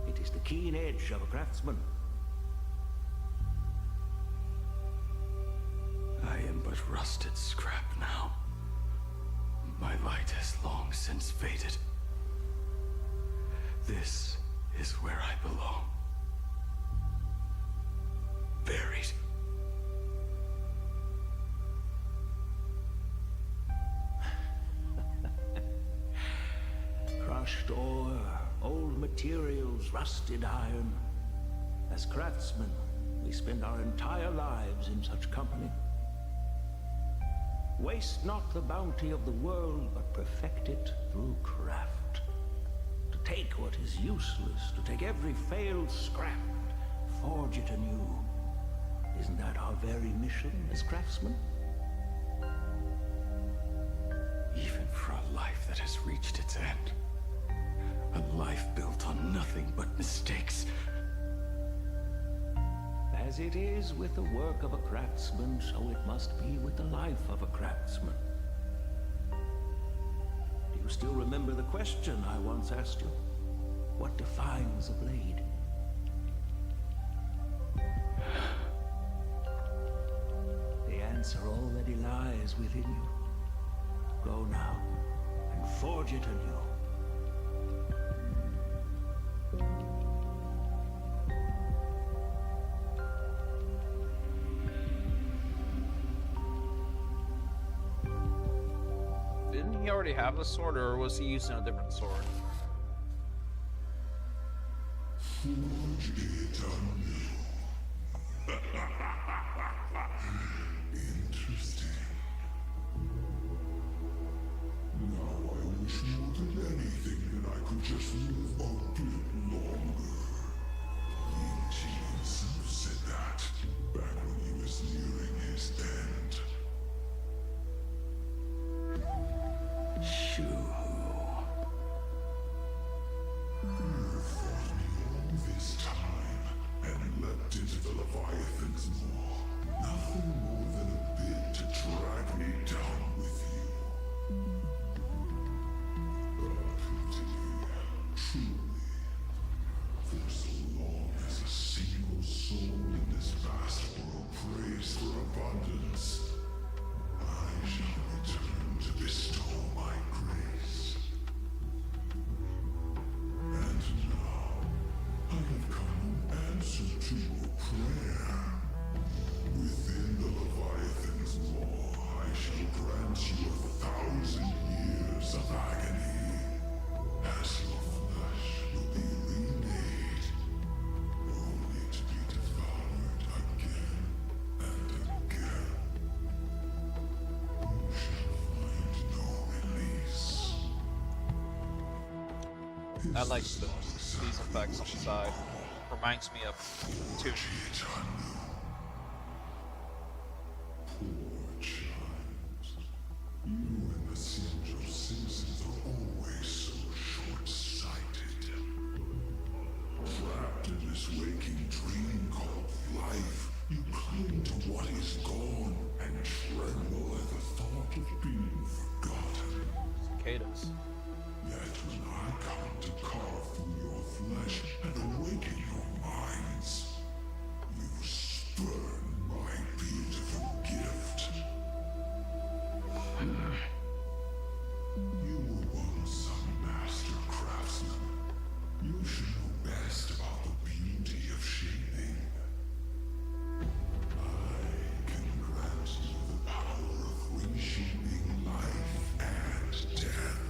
It is the keen edge of a craftsman. I am but rusted scrap now. My light has long since faded. This is where I belong. Buried. Crushed ore, old materials, rusted iron. As craftsmen, we spend our entire lives in such company. Waste not the bounty of the world, but perfect it through craft. To take what is useless, to take every failed scrap, forge it anew. Isn't that our very mission as craftsmen? Even for a life that has reached its end. A life built on nothing but mistakes. As it is with the work of a craftsman, so it must be with the life of a craftsman. Do you still remember the question I once asked you? What defines a blade? The answer already lies within you. Go now, and forge it anew. Didn't he already have the sword, or was he using a different sword? Forge it anew. Interesting. Now I wish more than anything that I could just live a bit longer. Ying Qi himself said that back when he was nearing his end. Shoo. You fought me all this time, I like these effects on the side. Reminds me of two. Poor child. You and the Central citizens are always so short-sighted. Trapped in this waking dream called life, you cling to what is gone and tremble at the thought of being forgotten. Cicadas. Yet when I come to carve through your flesh and awaken your minds, you spurn my beautiful gift. You were once a master craftsman. You should know best about the beauty of shaping. I can grant you the power of reshaping life and death.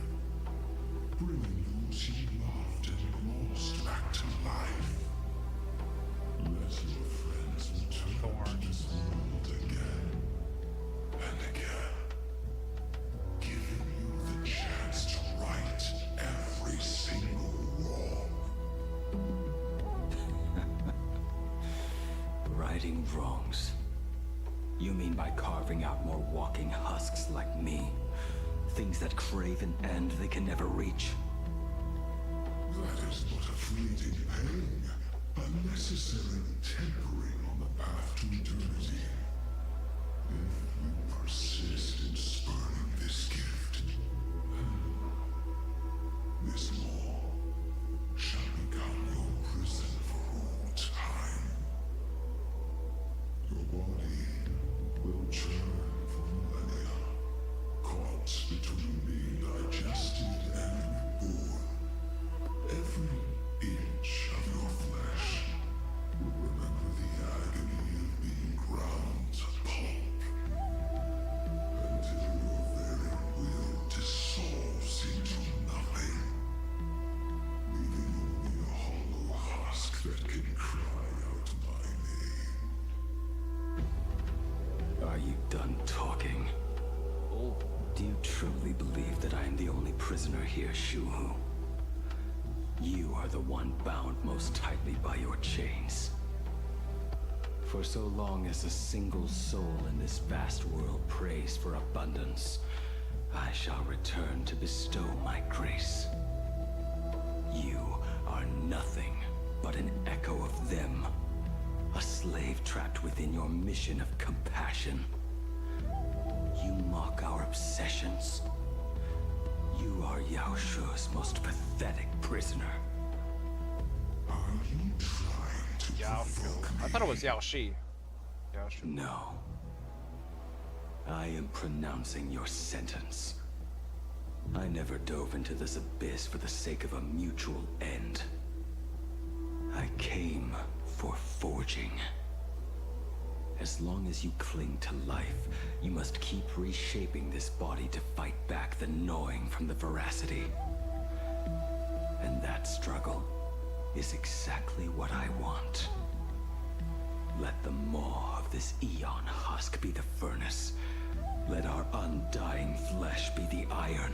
Bringing those you loved and lost back to life. Let your friends return to this world again and again, giving you the chance to right every single wrong. Righting wrongs. You mean by carving out more walking husks like me? Things that crave an end they can never reach? That is but a fleeting pang, a necessary tempering on the path to eternity. If you persist in spurning this gift, this law shall become your prison for all time. Your body will churn for millennia, caught between being digested and reborn. Every inch of your flesh will remember the agony of being ground to pulp, until your very will dissolves into nothing, leaving only a hollow husk that can cry out my name. Are you done talking? Oh. Do you truly believe that I am the only prisoner here, Shuhu? You are the one bound most tightly by your chains. For so long as a single soul in this vast world prays for abundance, I shall return to bestow my grace. You are nothing but an echo of them, a slave trapped within your mission of compassion. You mock our obsessions. You are Yao Shu's most pathetic prisoner. Are you trying to Yao Shu. provoke me? I thought it was Yao Shi. Yao Shu. No. I am pronouncing your sentence. I never dove into this abyss for the sake of a mutual end. I came for forging. As long as you cling to life, you must keep reshaping this body to fight back the gnawing from the veracity. And that struggle is exactly what I want. Let the maw of this Eon husk be the furnace. Let our undying flesh be the iron.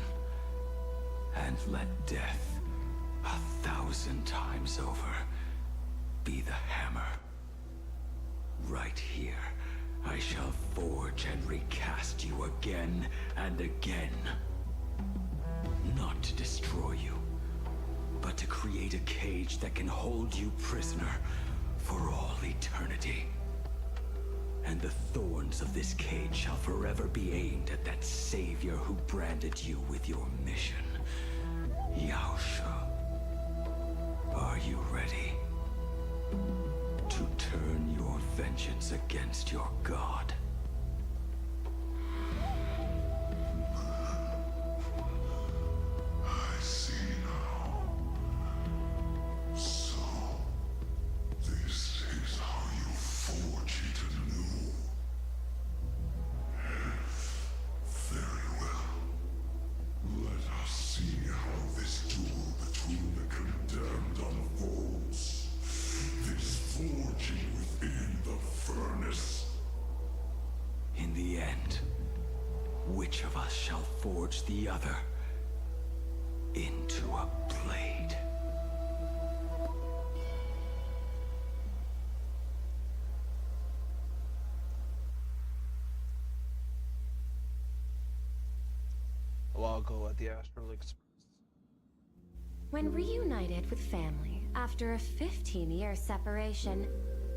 And let death, 1,000 times over, be the hammer. Right here, I shall forge and recast you again and again. Not to destroy you, but to create a cage that can hold you prisoner for all eternity. And the thorns of this cage shall forever be aimed at that savior who branded you with your mission. Yao Shu. Are you ready? To turn your vengeance against your god. I see now. So, this is how you forge it anew. Very well. Let us see how this duel between the condemned unfolds. This forging within the furnace. In the end, which of us shall forge the other into a blade? doggo at the Astral Express. When reunited with family after a 15-year separation,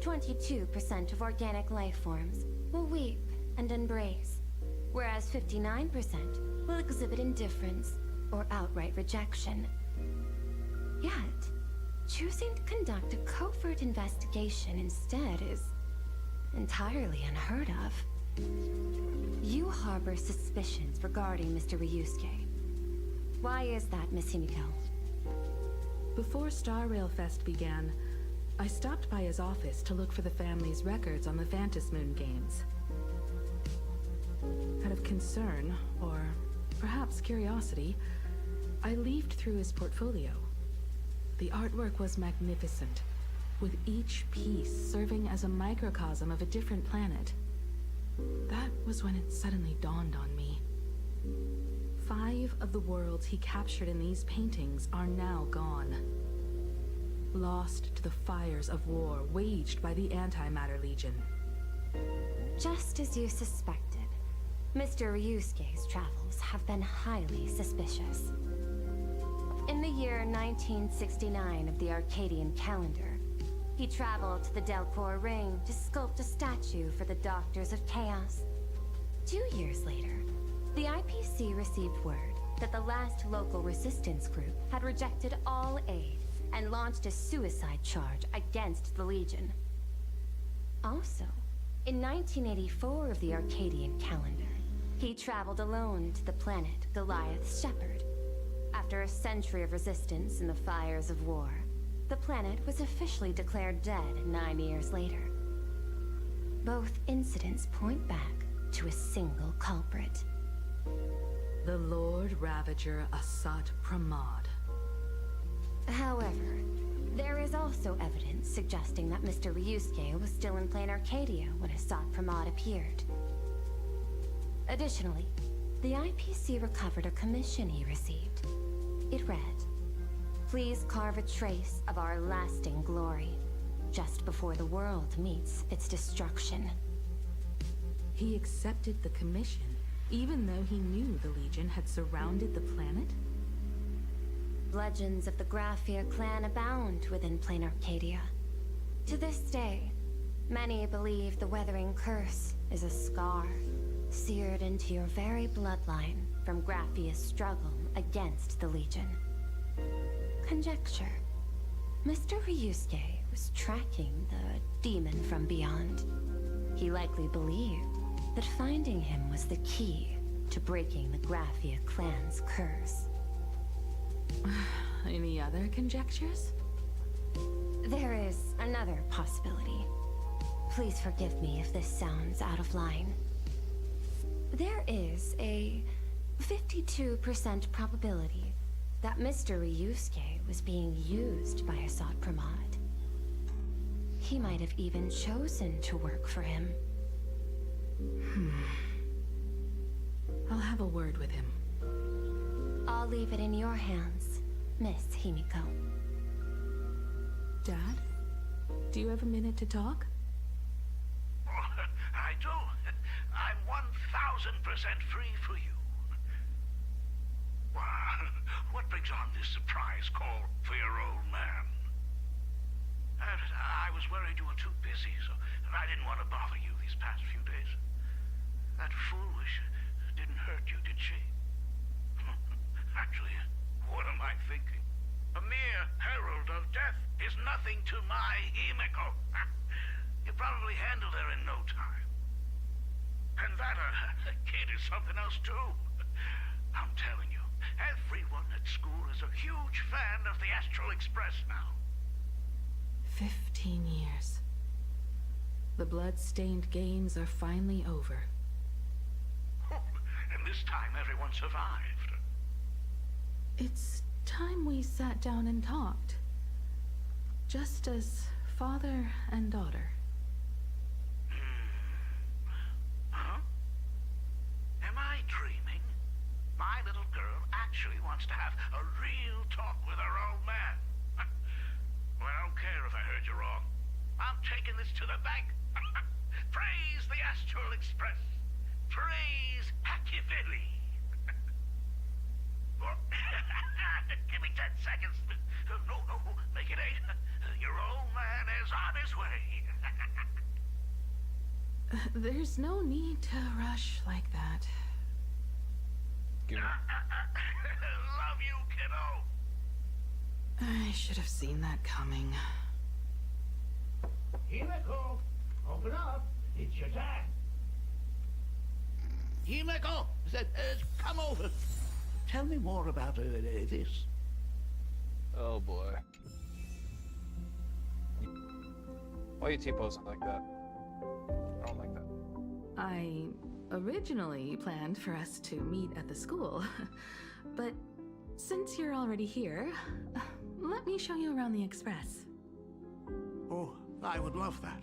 22% of organic life forms will weep and embrace, whereas 59% will exhibit indifference or outright rejection. Yet, choosing to conduct a covert investigation instead is entirely unheard of. You harbor suspicions regarding Mr. Ryusuke. Why is that, Miss Himiko? Before Star Rail Fest began, I stopped by his office to look for the family's records on the Phantom Moon games. Out of concern, or perhaps curiosity, I leafed through his portfolio. The artwork was magnificent, with each piece serving as a microcosm of a different planet. That was when it suddenly dawned on me. 5 of the worlds he captured in these paintings are now gone. Lost to the fires of war waged by the Antimatter Legion. Just as you suspected, Mr. Ryusuke's travels have been highly suspicious. In the year 1969 of the Arcadian calendar, he traveled to the Delcor Ring to sculpt a statue for the Doctors of Chaos. 2 years later, the IPC received word that the last local resistance group had rejected all aid and launched a suicide charge against the Legion. Also, in 1984 of the Arcadian calendar, he traveled alone to the planet Goliath's Shepherd. After a century of resistance in the fires of war, the planet was officially declared dead 9 years later. Both incidents point back to a single culprit. The Lord Ravager Asat Pramod. However, there is also evidence suggesting that Mr. Ryusuke was still in plain Arcadia when Asat Pramod appeared. Additionally, the IPC recovered a commission he received. It read, "Please carve a trace of our lasting glory, just before the world meets its destruction." He accepted the commission, even though he knew the Legion had surrounded the planet? Legends of the Graphia clan abound within plain Arcadia. To this day, many believe the Weathering Curse is a scar seared into your very bloodline from Graphia's struggle against the Legion. Conjecture. Mr. Ryusuke was tracking the demon from beyond. He likely believed that finding him was the key to breaking the Graphia clan's curse. Any other conjectures? There is another possibility. Please forgive me if this sounds out of line. There is a 52% probability that Mr. Ryusuke was being used by Asat Pramod. He might have even chosen to work for him. I'll have a word with him. I'll leave it in your hands, Miss Himiko. Dad? Do you have a minute to talk? I do. I'm 1000% free for you. What brings on this surprise call for your old man? I was worried you were too busy, so I didn't want to bother you these past few days. That foolish didn't hurt you, did she? Actually, what am I thinking? A mere herald of death is nothing to my Himiko. You probably handled her in no time. And that kid is something else too. I'm telling you, everyone at school is a huge fan of the Astral Express now. 15 years. The blood-stained games are finally over. And this time everyone survived. It's time we sat down and talked. Just as father and daughter. Huh? Am I dreaming? My little girl actually wants to have a real talk with her old man. Well, I don't care if I heard you wrong. I'm taking this to the bank. Praise the Astral Express. Praise Machiavelli. Give me 10 seconds. No, make it 8. Your old man is on his way. There's no need to rush like that. Give me. Love you, kiddo. I should have seen that coming. Himeko, open up. It's your dad. Himeko, come over. Tell me more about this. Oh boy. Why are you T-posing like that? I don't like that. I originally planned for us to meet at the school, but since you're already here, let me show you around the Express. Oh, I would love that.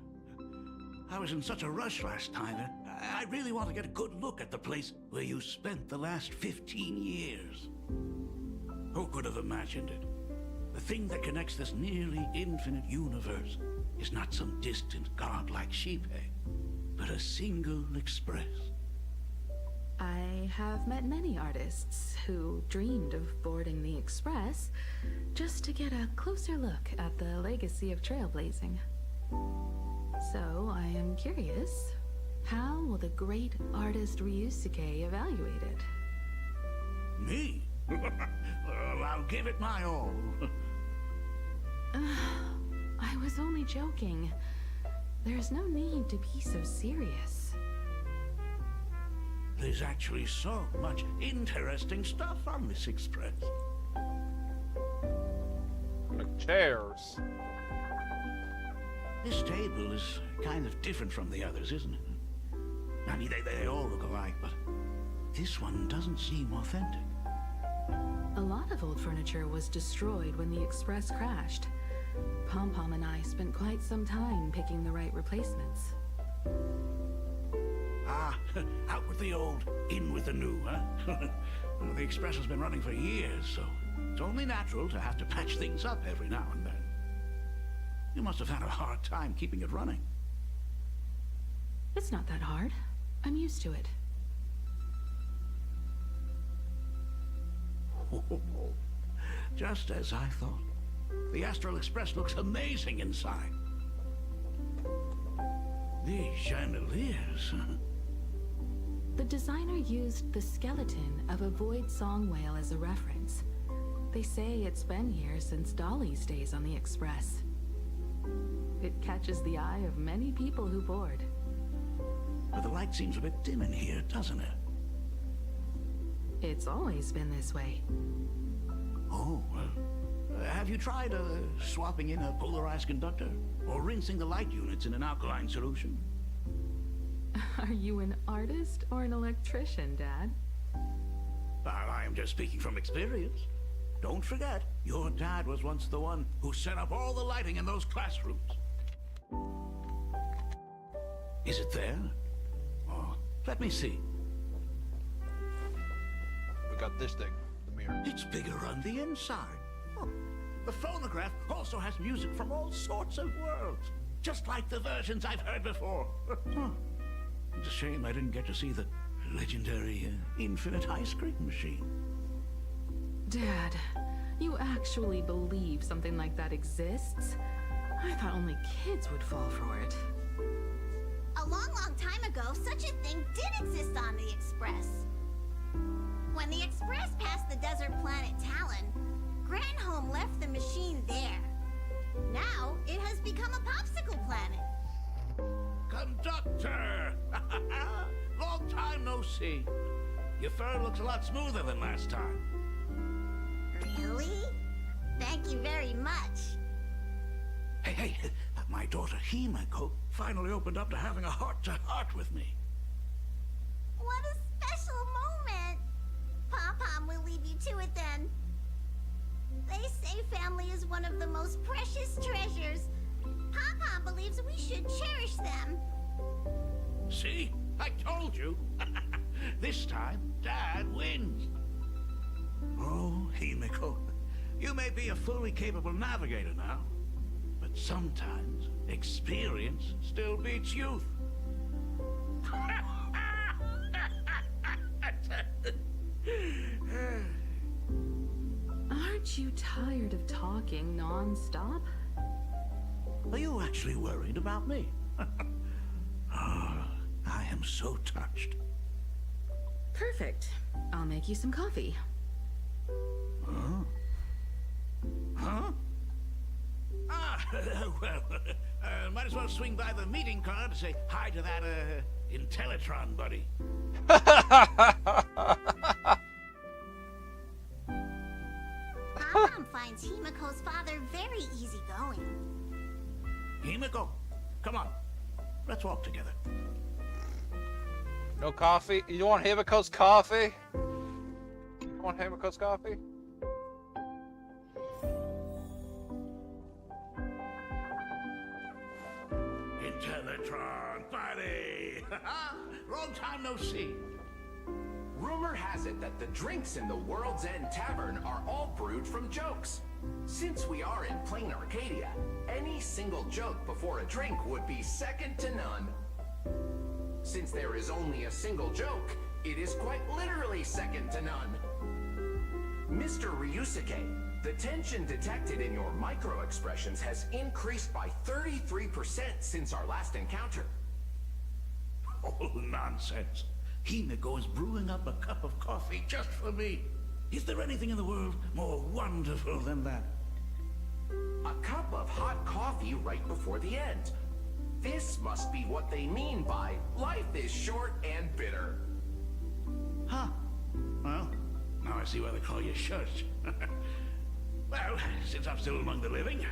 I was in such a rush last time. I really want to get a good look at the place where you spent the last 15 years. Who could have imagined it? The thing that connects this nearly infinite universe is not some distant godlike sheep egg, but a single express. I have met many artists who dreamed of boarding the Express just to get a closer look at the legacy of trailblazing. So I am curious, how will the great artist Ryusuke evaluate it? Me? Well, I'll give it my all. I was only joking. There's no need to be so serious. There's actually so much interesting stuff on this express. Like chairs. This table is kind of different from the others, isn't it? I mean, they all look alike, but this one doesn't seem authentic. A lot of old furniture was destroyed when the Express crashed. Pom-Pom and I spent quite some time picking the right replacements. Ah, out with the old, in with the new, huh? Well, the Express has been running for years, so it's only natural to have to patch things up every now and then. You must have had a hard time keeping it running. It's not that hard. I'm used to it. Just as I thought. The Astral Express looks amazing inside. These chandeliers. The designer used the skeleton of a void song whale as a reference. They say it's been here since Dolly's days on the Express. It catches the eye of many people who board. But the light seems a bit dim in here, doesn't it? It's always been this way. Oh, have you tried swapping in a polarized conductor? Or rinsing the light units in an alkaline solution? Are you an artist or an electrician, Dad? I am just speaking from experience. Don't forget, your dad was once the one who set up all the lighting in those classrooms. Is it there? Oh, let me see. We got this thing, the mirror. It's bigger on the inside. Oh, the phonograph also has music from all sorts of worlds, just like the versions I've heard before. It's a shame I didn't get to see the legendary infinite ice cream machine. Dad, you actually believe something like that exists? I thought only kids would fall for it. A long, long time ago, such a thing did exist on the Express. When the Express passed the desert planet Talon, Granholm left the machine there. Now, it has become a popsicle planet. Conductor! Long time no see. Your fur looks a lot smoother than last time. Really? Thank you very much. Hey, my daughter Himeko finally opened up to having a heart-to-heart with me. What a special moment. Pom-Pom will leave you to it then. They say family is one of the most precious treasures. Pom-Pom believes we should cherish them. See? I told you. This time, Dad wins. Oh, Himeko, you may be a fully capable navigator now, but sometimes experience still beats youth. Aren't you tired of talking non-stop? Are you actually worried about me? Oh, I am so touched. Perfect. I'll make you some coffee. Huh? Huh? Ah, well, might as well swing by the meeting car to say hi to that, Intellitron buddy. Mom finds Himiko's father very easygoing. Himiko, come on. Let's walk together. No coffee? You want Himiko's coffee? You want Himiko's coffee? Intellitron buddy! Long time no see. Rumor has it that the drinks in the World's End Tavern are all brewed from jokes. Since we are in plain Arcadia, any single joke before a drink would be second to none. Since there is only a single joke, it is quite literally second to none. Mr. Ryusuke, the tension detected in your micro-expressions has increased by 33% since our last encounter. Oh, nonsense. Himiko is brewing up a cup of coffee just for me. Is there anything in the world more wonderful than that? A cup of hot coffee right before the end. This must be what they mean by life is short and bitter. Huh. Well, now I see why they call you Shush. Well, since I'm still among the living,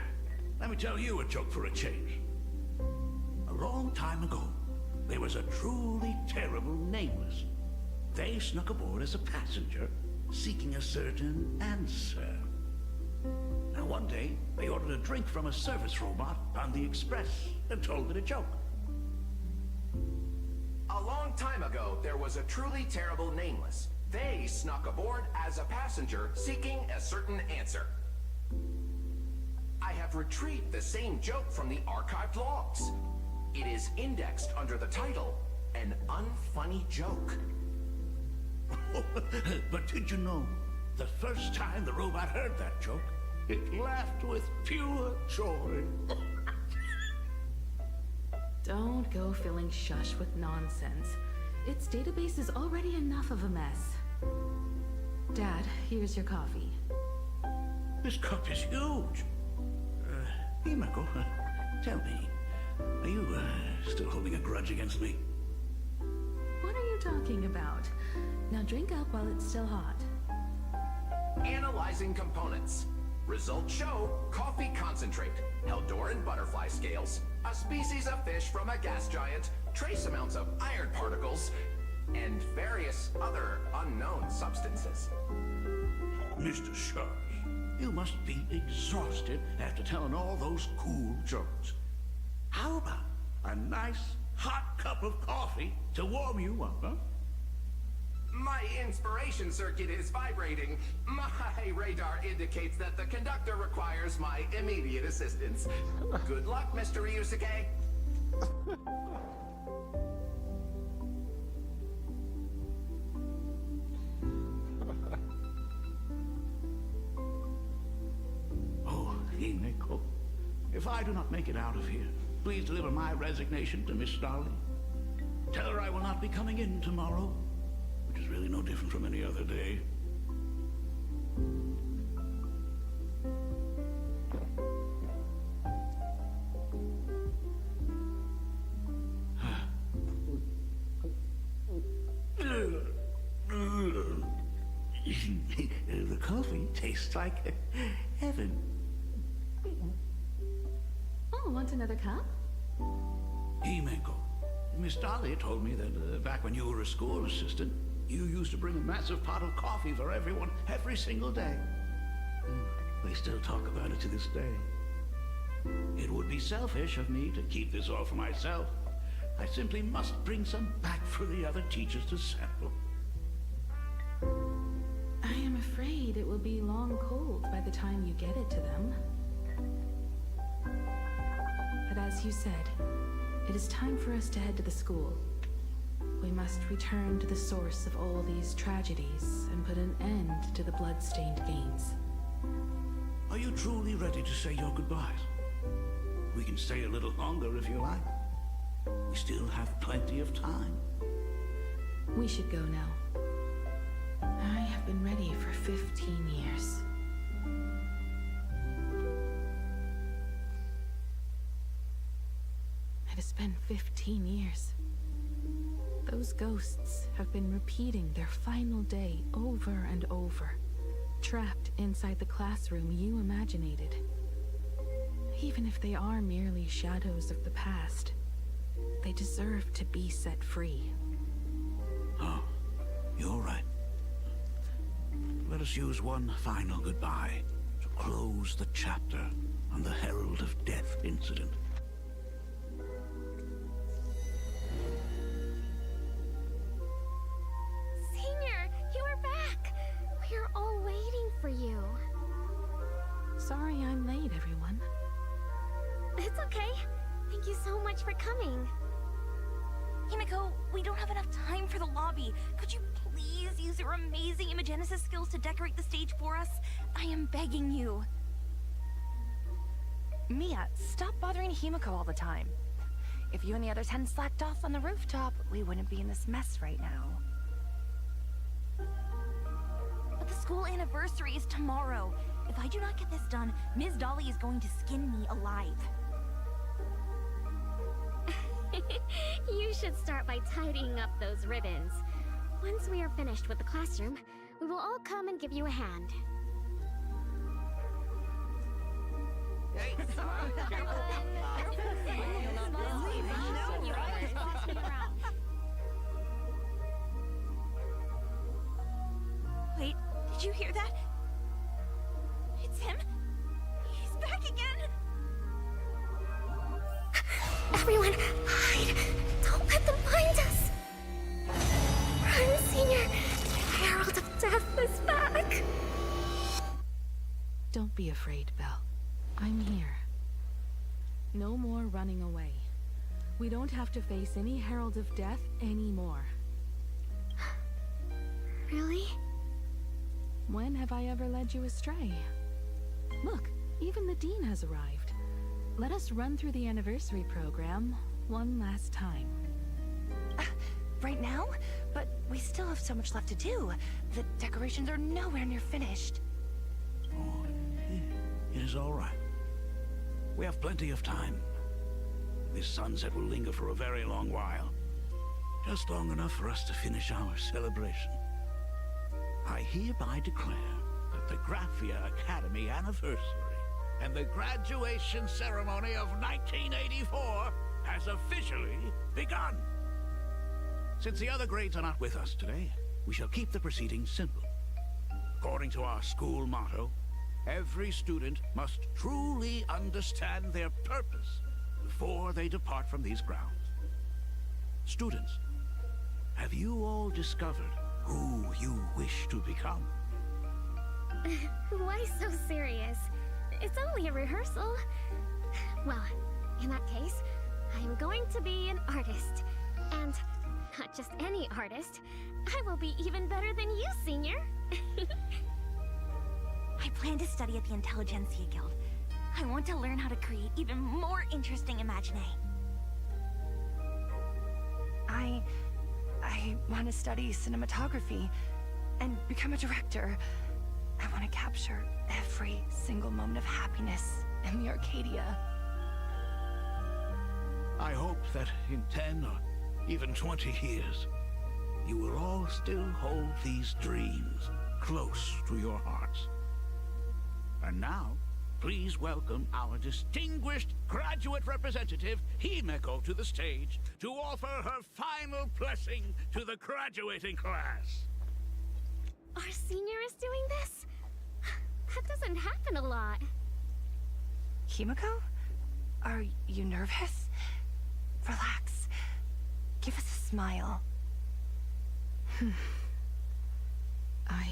let me tell you a joke for a change. A long time ago, there was a truly terrible nameless. They snuck aboard as a passenger, seeking a certain answer. Now one day, they ordered a drink from a service robot on the express and told it a joke. A long time ago, there was a truly terrible nameless. They snuck aboard as a passenger, seeking a certain answer. I have retrieved the same joke from the archived logs. It is indexed under the title, An Unfunny Joke. But did you know, the first time the robot heard that joke, it laughed with pure joy. Don't go filling Shush with nonsense. Its database is already enough of a mess. Dad, here's your coffee. This cup is huge. Himiko, tell me, are you still holding a grudge against me? What are you talking about? Now drink up while it's still hot. Analyzing components. Results show coffee concentrate, Heldoran butterfly scales, a species of fish from a gas giant, trace amounts of iron particles, and various other unknown substances. Mr. Shush, you must be exhausted after telling all those cool jokes. How about a nice hot cup of coffee to warm you up, huh? My inspiration circuit is vibrating. My radar indicates that the conductor requires my immediate assistance. Good luck, Mr. Ryusuke. Oh, Himiko, if I do not make it out of here, please deliver my resignation to Miss Starley. Tell her I will not be coming in tomorrow, which is really no different from any other day. The coffee tastes like heaven. Oh, want another cup? Himiko, Miss Dahlia told me that back when you were a school assistant, you used to bring a massive pot of coffee for everyone every single day. They still talk about it to this day. It would be selfish of me to keep this all for myself. I simply must bring some back for the other teachers to sample. I am afraid it will be long cold by the time you get it to them. But as you said, it is time for us to head to the school. We must return to the source of all these tragedies and put an end to the blood-stained games. Are you truly ready to say your goodbyes? We can stay a little longer if you like. We still have plenty of time. We should go now. I have been ready for 15 years. It has been 15 years. Those ghosts have been repeating their final day over and over, trapped inside the classroom you imaginated. Even if they are merely shadows of the past, they deserve to be set free. Oh, you're right. Let us use one final goodbye to close the chapter on the Herald of Death incident. Senior, you are back! We're all waiting for you. Sorry I'm late, everyone. It's okay. Thank you so much for coming. Himiko, we don't have enough time for the lobby. Could you please use your amazing Imogenesis skills to decorate the stage for us? I am begging you. Mia, stop bothering Himiko all the time. If you and the others hadn't slacked off on the rooftop, we wouldn't be in this mess right now. But the school anniversary is tomorrow. If I do not get this done, Ms. Dolly is going to skin me alive. You should start by tidying up those ribbons. Once we are finished with the classroom, we will all come and give you a hand. Hey, Wait, did you hear that? It's him. He's back again. Everyone, hide! Don't let them find us! Run, Senior! The Herald of Death is back! Don't be afraid, Belle. I'm here. No more running away. We don't have to face any Herald of Death anymore. Really? When have I ever led you astray? Look, even the Dean has arrived. Let us run through the anniversary program one last time. Right now? But we still have so much left to do. The decorations are nowhere near finished. Oh, it is all right. We have plenty of time. This sunset will linger for a very long while. Just long enough for us to finish our celebration. I hereby declare that the Graphia Academy anniversary and the graduation ceremony of 1984 has officially begun. Since the other grades are not with us today, we shall keep the proceedings simple. According to our school motto, every student must truly understand their purpose before they depart from these grounds. Students, have you all discovered who you wish to become? Why so serious? It's only a rehearsal. Well, in that case, I am going to be an artist. And not just any artist. I will be even better than you, Senior. I plan to study at the Intelligentsia Guild. I want to learn how to create even more interesting imaginae. I want to study cinematography and become a director. I want to capture every single moment of happiness in the Arcadia. I hope that in 10 or even 20 years, you will all still hold these dreams close to your hearts. And now, please welcome our distinguished graduate representative, Himiko, to the stage to offer her final blessing to the graduating class. Our senior is doing this? That doesn't happen a lot. Himiko? Are you nervous? Relax. Give us a smile. I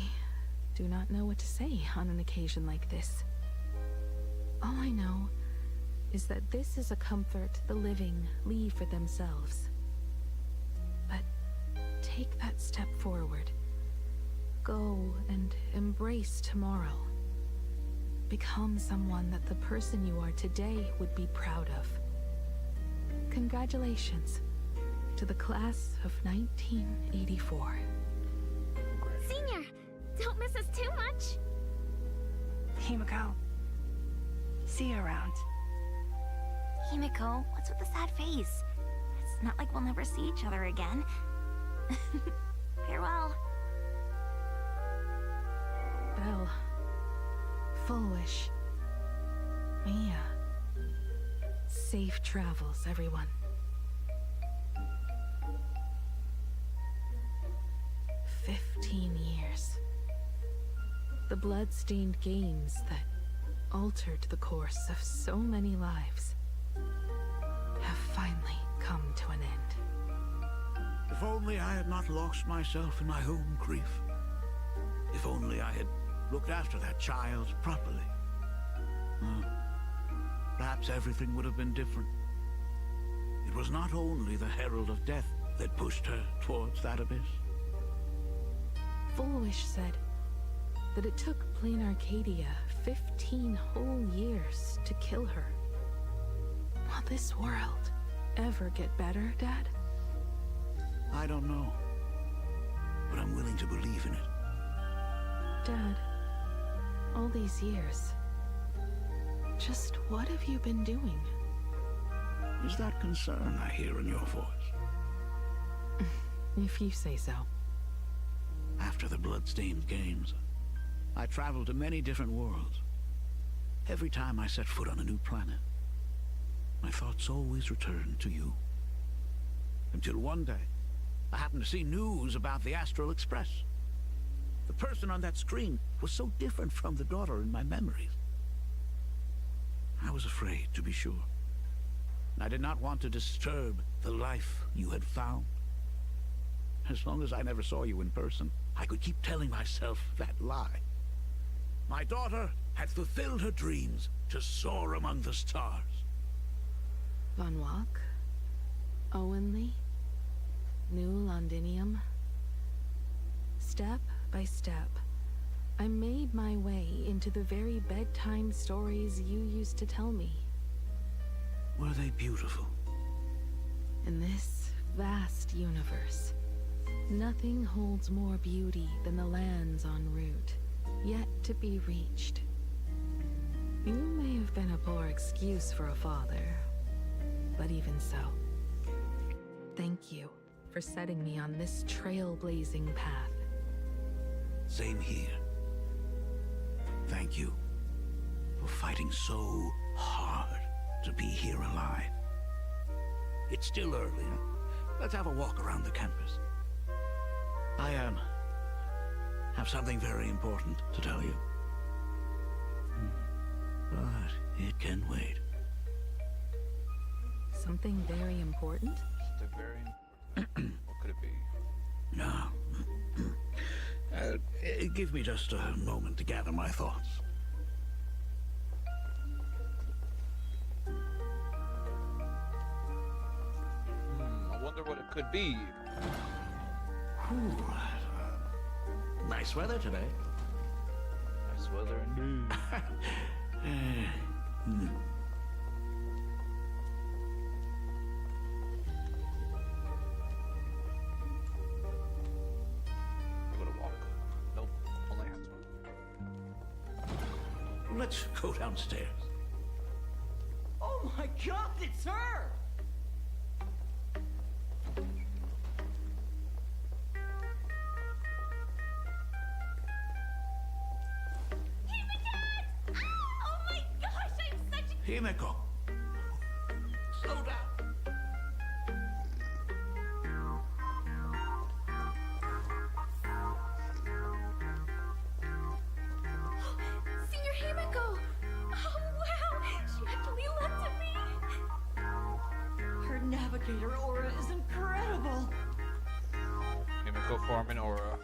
do not know what to say on an occasion like this. All I know is that this is a comfort the living leave for themselves. But take that step forward. Go and embrace tomorrow. become someone that the person you are today would be proud of. Congratulations to the class of 1984. Senior, don't miss us too much. Himiko, see you around. Himiko, what's with the sad face? It's not like we'll never see each other again. Farewell. Belle. Full wish. Mia. Safe travels, everyone. 15 years. The blood-stained games that altered the course of so many lives have finally come to an end. If only I had not lost myself in my own grief. If only I had looked after that child properly. Perhaps everything would have been different. It was not only the Herald of Death that pushed her towards that abyss. Full Wish said that it took Plain Arcadia 15 whole years to kill her. Will this world ever get better, Dad? I don't know, but I'm willing to believe in it. Dad, all these years, just what have you been doing? Is that concern I hear in your voice? If you say so. After the blood-stained games, I traveled to many different worlds. Every time I set foot on a new planet, my thoughts always returned to you. Until one day, I happened to see news about the Astral Express. The person on that screen was so different from the daughter in my memories. I was afraid, to be sure. I did not want to disturb the life you had found. As long as I never saw you in person, I could keep telling myself that lie. My daughter had fulfilled her dreams to soar among the stars. Von Walk, Owenly, New Londinium. Step by step, I made my way into the very bedtime stories you used to tell me. Were they beautiful? In this vast universe, nothing holds more beauty than the lands en route, yet to be reached. You may have been a poor excuse for a father, but even so, thank you for setting me on this trailblazing path. Same here. Thank you for fighting so hard to be here alive. It's still early. Let's have a walk around the campus. I have something very important to tell you. But it can wait. Something very important? Something very important. What could it be? No. Give me just a moment to gather my thoughts. I wonder what it could be. Nice weather today. Nice weather indeed. Let's go downstairs. Oh my god, it's her! Himiko! Slow down! Senior Himiko! Oh wow! She actually looked at me! Her navigator aura is incredible! Himiko form an aura.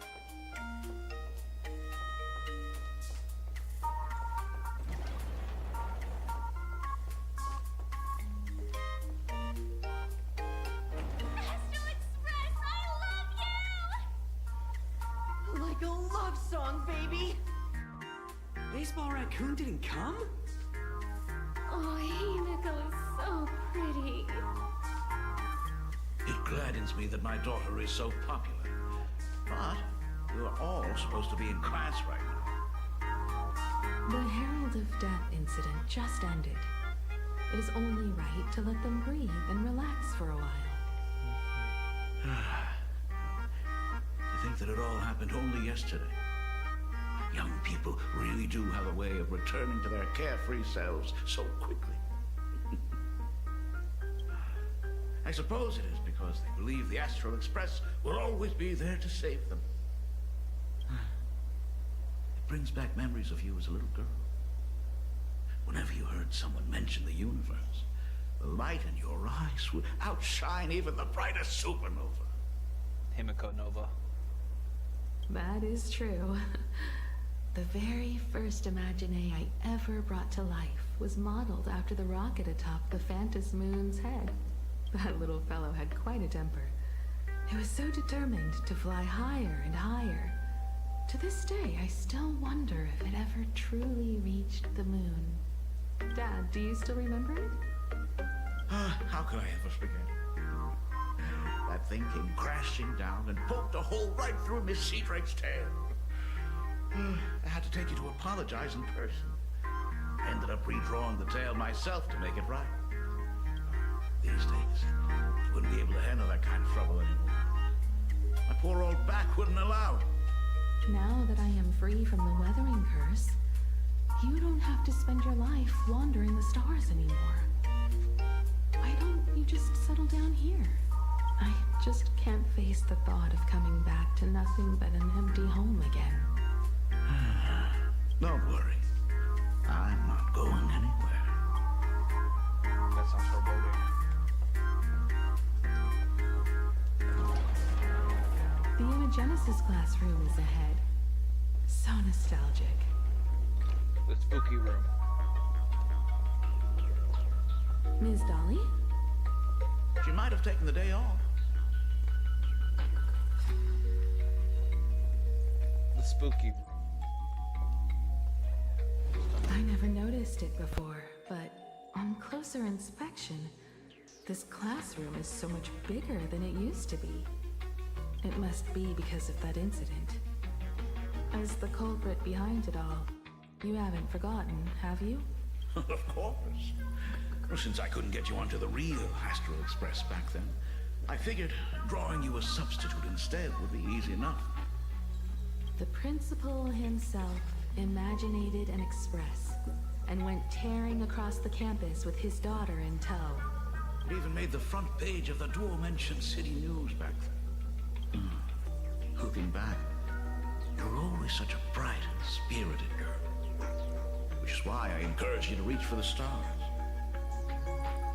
Like a love song, baby! baseball raccoon didn't come? Oh, Himiko is so pretty. It gladdens me that my daughter is so popular. But you're all supposed to be in class right now. The Herald of Death incident just ended. It is only right to let them breathe and relax for a while. To think that it all happened only yesterday. Young people really do have a way of returning to their carefree selves so quickly. I suppose it is because they believe the Astral Express will always be there to save them. It brings back memories of you as a little girl. Whenever you heard someone mention the universe, the light in your eyes would outshine even the brightest supernova. Himiko Nova. That is true. The very first Imagine I ever brought to life was modeled after the rocket atop the Phantom Moon's head. That little fellow had quite a temper. It was so determined to fly higher and higher. To this day, I still wonder if it ever truly reached the moon. Dad, do you still remember it? How could I ever forget? That thing came crashing down and poked a hole right through Miss Seadrake's tail. I had to take you to apologize in person. I ended up redrawing the tail myself to make it right. These days, you wouldn't be able to handle that kind of trouble anymore. My poor old back wouldn't allow it. Now that I am free from the weathering curse, you don't have to spend your life wandering the stars anymore. Why don't you just settle down here? I just can't face the thought of coming back to nothing but an empty home again. Don't worry. I'm not going anywhere. That sounds foreboding. The Imagenesis classroom is ahead. So nostalgic. The spooky room. Ms. Dolly? She might have taken the day off. The spooky room. I never noticed it before, but on closer inspection, this classroom is so much bigger than it used to be. It must be because of that incident. As the culprit behind it all, you haven't forgotten, have you? Of course. Well, since I couldn't get you onto the real Astral Express back then, I figured drawing you a substitute instead would be easy enough. The principal himself imaginated an express and went tearing across the campus with his daughter in tow. It even made the front page of the Dual-Mention City News back then. Looking back, you were always such a bright and spirited girl. Which is why I encourage you to reach for the stars.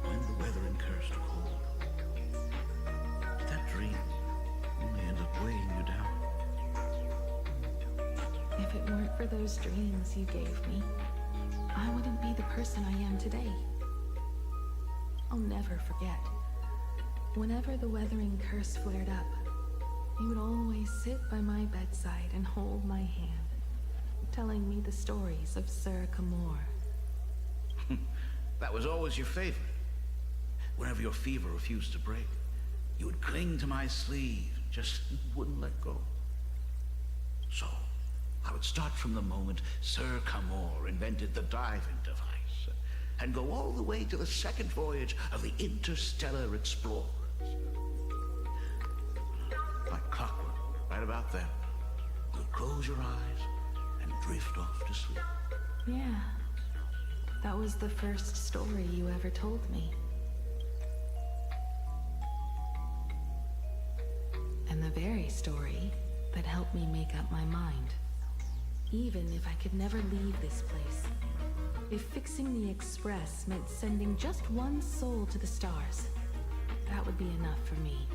When the weathering curse took hold, that dream only ended up weighing you down. If it weren't for those dreams you gave me, I wouldn't be the person I am today. I'll never forget. Whenever the weathering curse flared up, you would always sit by my bedside and hold my hand, telling me the stories of Sir Camor. That was always your favorite. Whenever your fever refused to break, you would cling to my sleeve, just wouldn't let go. So, I would start from the moment Sir Camor invented the diving device, and go all the way to the second voyage of the Interstellar Explorers. Like clockwork, right about then, you'd close your eyes and drift off to sleep. Yeah, that was the first story you ever told me. And the very story that helped me make up my mind. Even if I could never leave this place. If fixing the Express meant sending just one soul to the stars, that would be enough for me.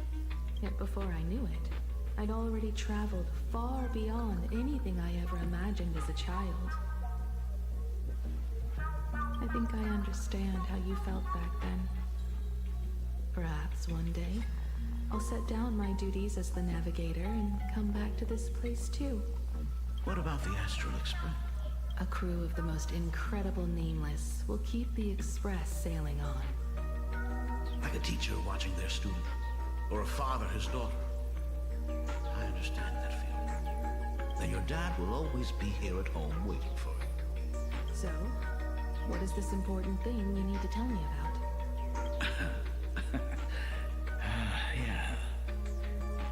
Yet before I knew it, I'd already traveled far beyond anything I ever imagined as a child. I think I understand how you felt back then. Perhaps one day, I'll set down my duties as the navigator and come back to this place too. What about the Astral Express? A crew of the most incredible nameless will keep the Express sailing on. Like a teacher watching their student, or a father his daughter. I understand that feeling. Then your dad will always be here at home waiting for you. So, what is this important thing you need to tell me about? Yeah.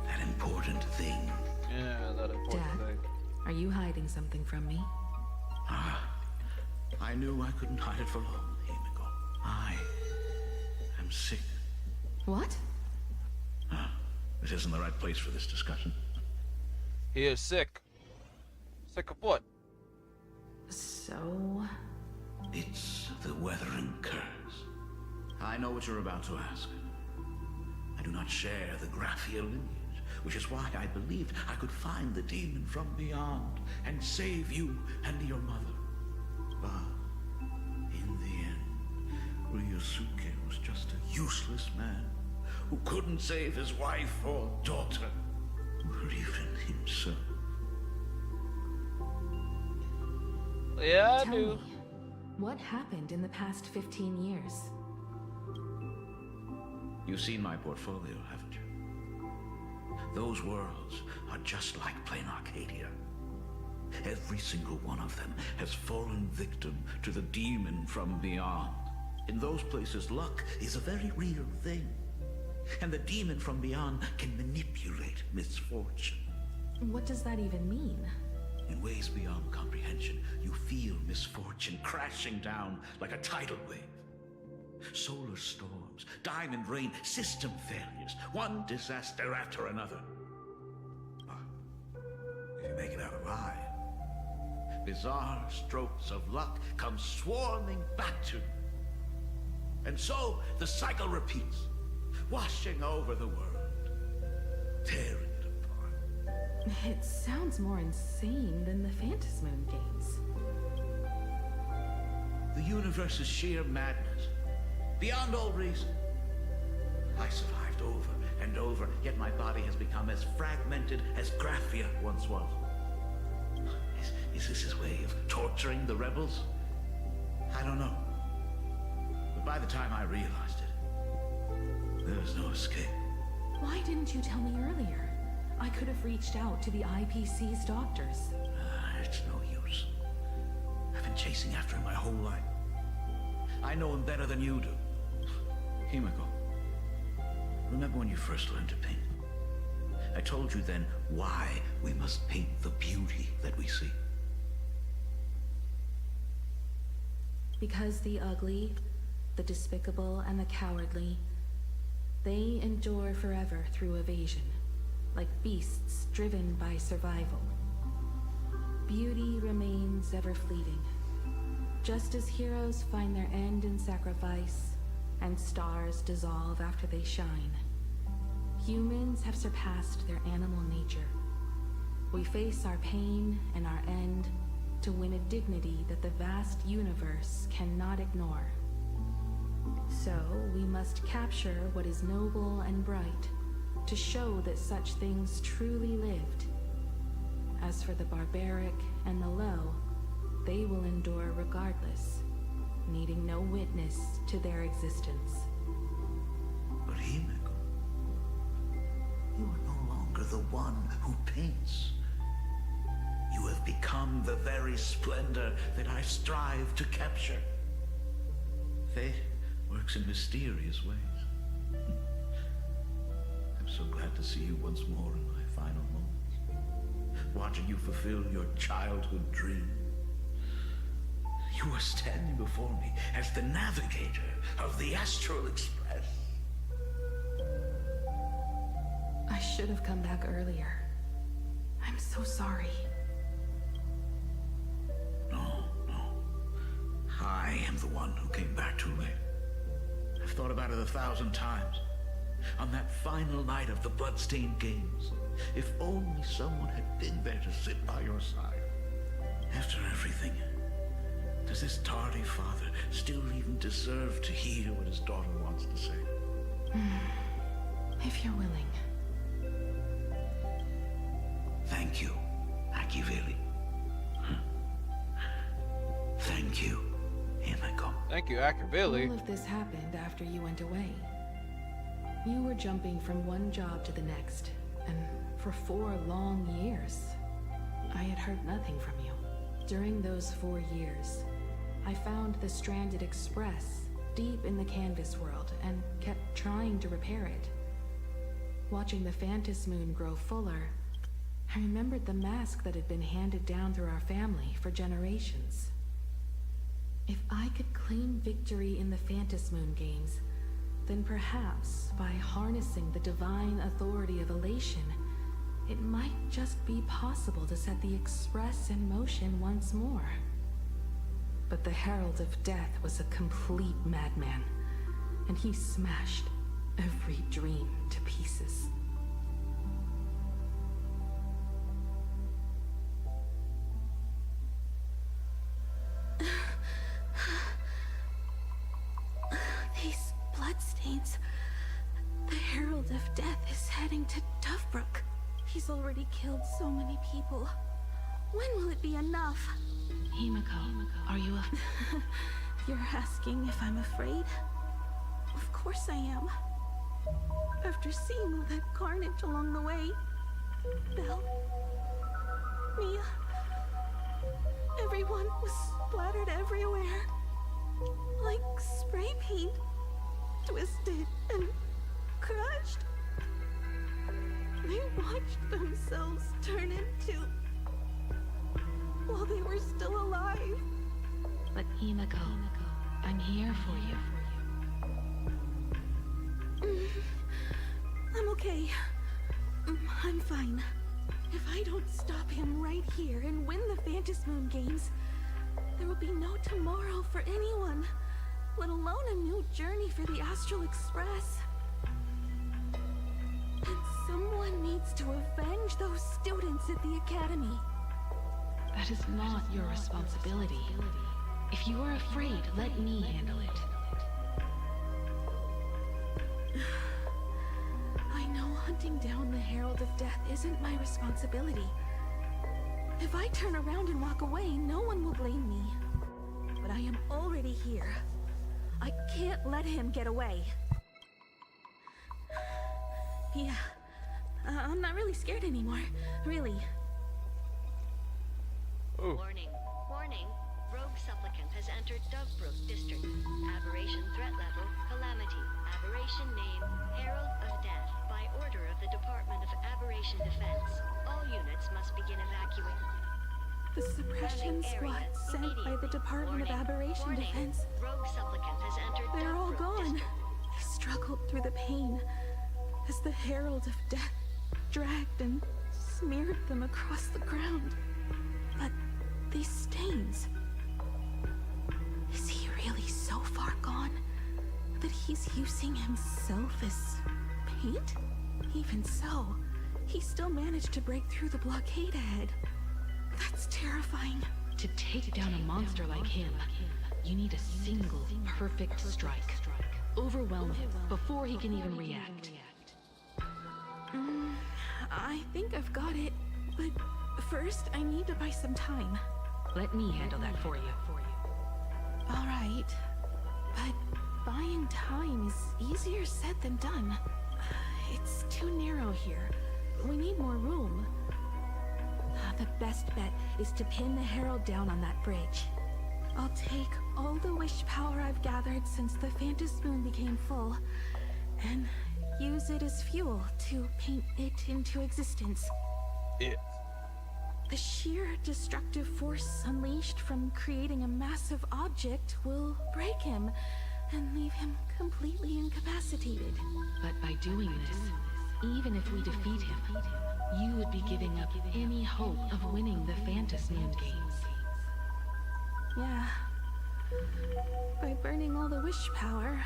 That important thing. Yeah, that important Dad, thing. are you hiding something from me? I knew I couldn't hide it for long, Himiko. I am sick. What? This isn't the right place for this discussion. He is sick. Sick of what? So... It's the Weathering Curse. I know what you're about to ask. I do not share the Graphia lineage, which is why I believed I could find the demon from beyond and save you and your mother. But in the end, Ryosuke was just a useless man who couldn't save his wife or daughter, or even himself. Yeah, I Tell do. me, what happened in the past 15 years? You've seen my portfolio, haven't you? Those worlds are just like plain Arcadia. Every single one of them has fallen victim to the demon from beyond. In those places, luck is a very real thing. And the demon from beyond can manipulate misfortune. What does that even mean? In ways beyond comprehension, you feel misfortune crashing down like a tidal wave. Solar storms, diamond rain, system failures, one disaster after another. But if you make it out alive, bizarre strokes of luck come swarming back to you. And so the cycle repeats, washing over the world, tearing it apart. It sounds more insane than the Phantasmoon games. The universe is sheer madness, beyond all reason. I survived over and over, yet my body has become as fragmented as Graphia once was. Is this his way of torturing the rebels? I don't know. But by the time I realized it, there was no escape. Why didn't you tell me earlier? I could have reached out to the IPC's doctors. It's no use. I've been chasing after him my whole life. I know him better than you do. Himiko, remember when you first learned to paint? I told you then why we must paint the beauty that we see. Because the ugly, the despicable, and the cowardly, they endure forever through evasion, like beasts driven by survival. Beauty remains ever fleeting, just as heroes find their end in sacrifice, and stars dissolve after they shine. Humans have surpassed their animal nature. We face our pain and our end to win a dignity that the vast universe cannot ignore. So we must capture what is noble and bright to show that such things truly lived. As for the barbaric and the low, they will endure regardless, needing no witness to their existence. But Himiko, you are no longer the one who paints. You have become the very splendor that I strive to capture. Fate works in mysterious ways. I'm so glad to see you once more in my final moments, watching you fulfill your childhood dream. You are standing before me as the navigator of the Astral Express. I should have come back earlier. I'm so sorry. No. I am the one who came back too late. I've thought about it 1,000 times. On that final night of the Bloodstained Games, if only someone had been there to sit by your side. After everything, does this tardy father still even deserve to hear what his daughter wants to say? If you're willing. Thank you, Akiveli. Thank you, Ackerbilly. All of this happened after you went away. You were jumping from one job to the next, and for 4 long years, I had heard nothing from you. During those 4 years, I found the stranded express deep in the canvas world and kept trying to repair it. Watching the Phantom Moon grow fuller, I remembered the mask that had been handed down through our family for generations. If I could claim victory in the Phantom Moon games, then perhaps by harnessing the divine authority of elation, it might just be possible to set the Express in motion once more. But the Herald of Death was a complete madman, and he smashed every dream to pieces. These bloodstains. The Herald of Death is heading to Dovebrook. He's already killed so many people. When will it be enough? Himiko, are you You're asking if I'm afraid? Of course I am. After seeing all that carnage along the way, Belle, Mia, everyone was splattered everywhere. Like spray paint, twisted and crushed. They watched themselves turn into... while they were still alive. But Himiko, I'm here for you. I'm okay. I'm fine. If I don't stop him right here and win the Phantom Moon games, there will be no tomorrow for anyone, let alone a new journey for the Astral Express. And someone needs to avenge those students at the Academy. That is not your responsibility. If you are afraid, let me handle it. I know hunting down the Herald of Death isn't my responsibility. If I turn around and walk away, no one will blame me. But I am already here. I can't let him get away. Yeah, I'm not really scared anymore, really. Warning, warning. Rogue supplicant has entered Dovebrook District. Aberration threat level, Calamity. Aberration name, Herald of Death. By order of the Department of Aberration Defense, all units must begin evacuating. The suppression squad sent by the Department of Aberration Defense. Rogue supplicant has entered They're all gone. They struggled through the pain as the Herald of Death dragged and smeared them across the ground. But these stains... is he really so far gone that he's using himself as paint? Even so, he still managed to break through the blockade ahead. That's terrifying. To take down a monster like him, you need a single perfect strike. Overwhelm him before he can even react. I think I've got it, but first I need to buy some time. Let me handle that for you. All right, but buying time is easier said than done. It's too narrow here. We need more room. The best bet is to pin the Herald down on that bridge. I'll take all the wish power I've gathered since the Phantom Moon became full, and use it as fuel to paint it into existence. The sheer destructive force unleashed from creating a massive object will break him and leave him completely incapacitated. But by doing this, even if we defeat him, you would be giving up any hope of winning the Phantom Moon games. Yeah. By burning all the wish power,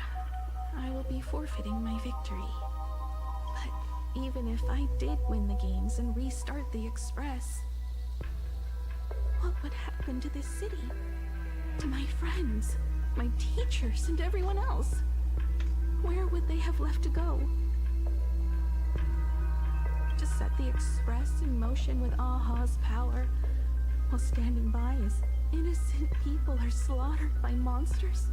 I will be forfeiting my victory. But even if I did win the games and restart the Express, what would happen to this city? To my friends, my teachers, and everyone else? Where would they have left to go? To set the Express in motion with Aha's power, while standing by as innocent people are slaughtered by monsters?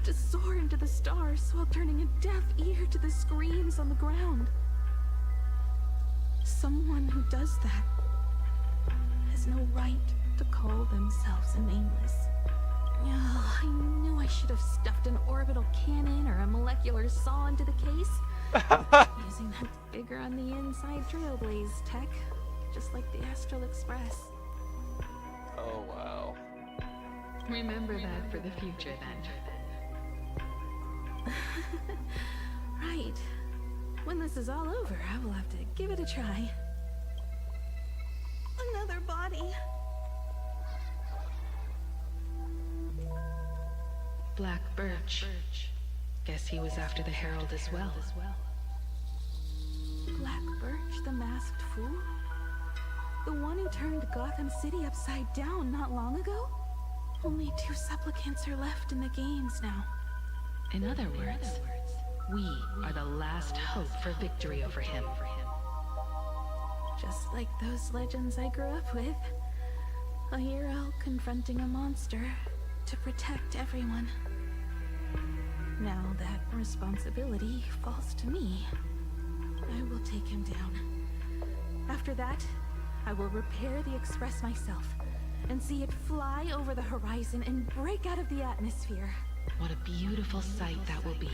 to soar into the stars while turning a deaf ear to the screams on the ground. Someone who does that has no right to call themselves a nameless. Oh, I knew I should have stuffed an orbital cannon or a molecular saw into the case. Using that to figure on the inside Trailblaze tech, just like the Astral Express. Oh, wow. Remember that for the future, then. Right. When this is all over, I will have to give it a try. Another body. Black Birch. Guess he was after the Herald as well. Black Birch, the masked fool? The one who turned Gotham City upside down not long ago? Only 2 supplicants are left in the games now. In other words, we are the last hope for victory over him. Just like those legends I grew up with. A hero confronting a monster to protect everyone. Now that responsibility falls to me. I will take him down. After that, I will repair the Express myself and see it fly over the horizon and break out of the atmosphere. What a beautiful sight that will be.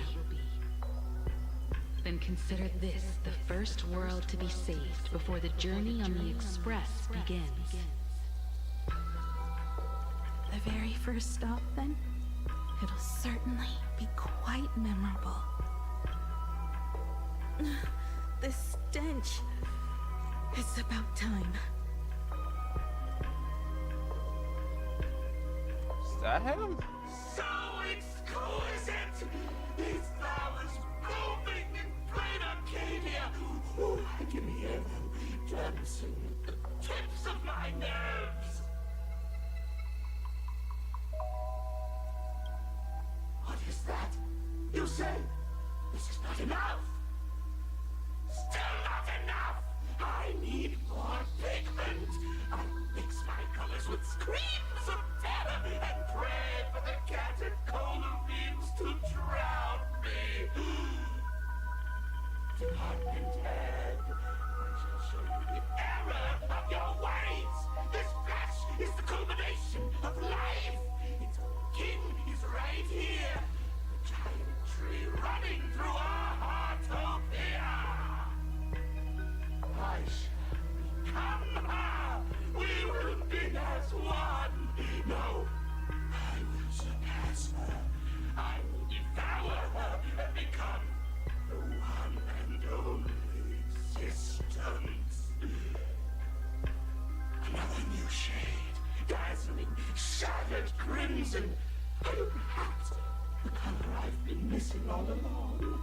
Then consider this the first world to be saved before the journey on the Express begins. The very first stop, then? It'll certainly be quite memorable. This stench. It's about time. Is that him? So exquisite! These flowers blooming in bright Arcadia! Ooh, I can hear them dancing at the tips of my nerves! What is that? You say this is not enough? Still not enough! I need more pigment! I mix my colors with screams of terror and pray for the catecholamines to drown me! Department head, I shall show you the error of your ways! This flesh is the culmination of life! Its king is right here! The giant tree running through our heartopia! I shall become her! We will be as one! No! I will surpass her! I will devour her and become the one and only existence! Another new shade, dazzling, shattered crimson! Perhaps the color I've been missing all along.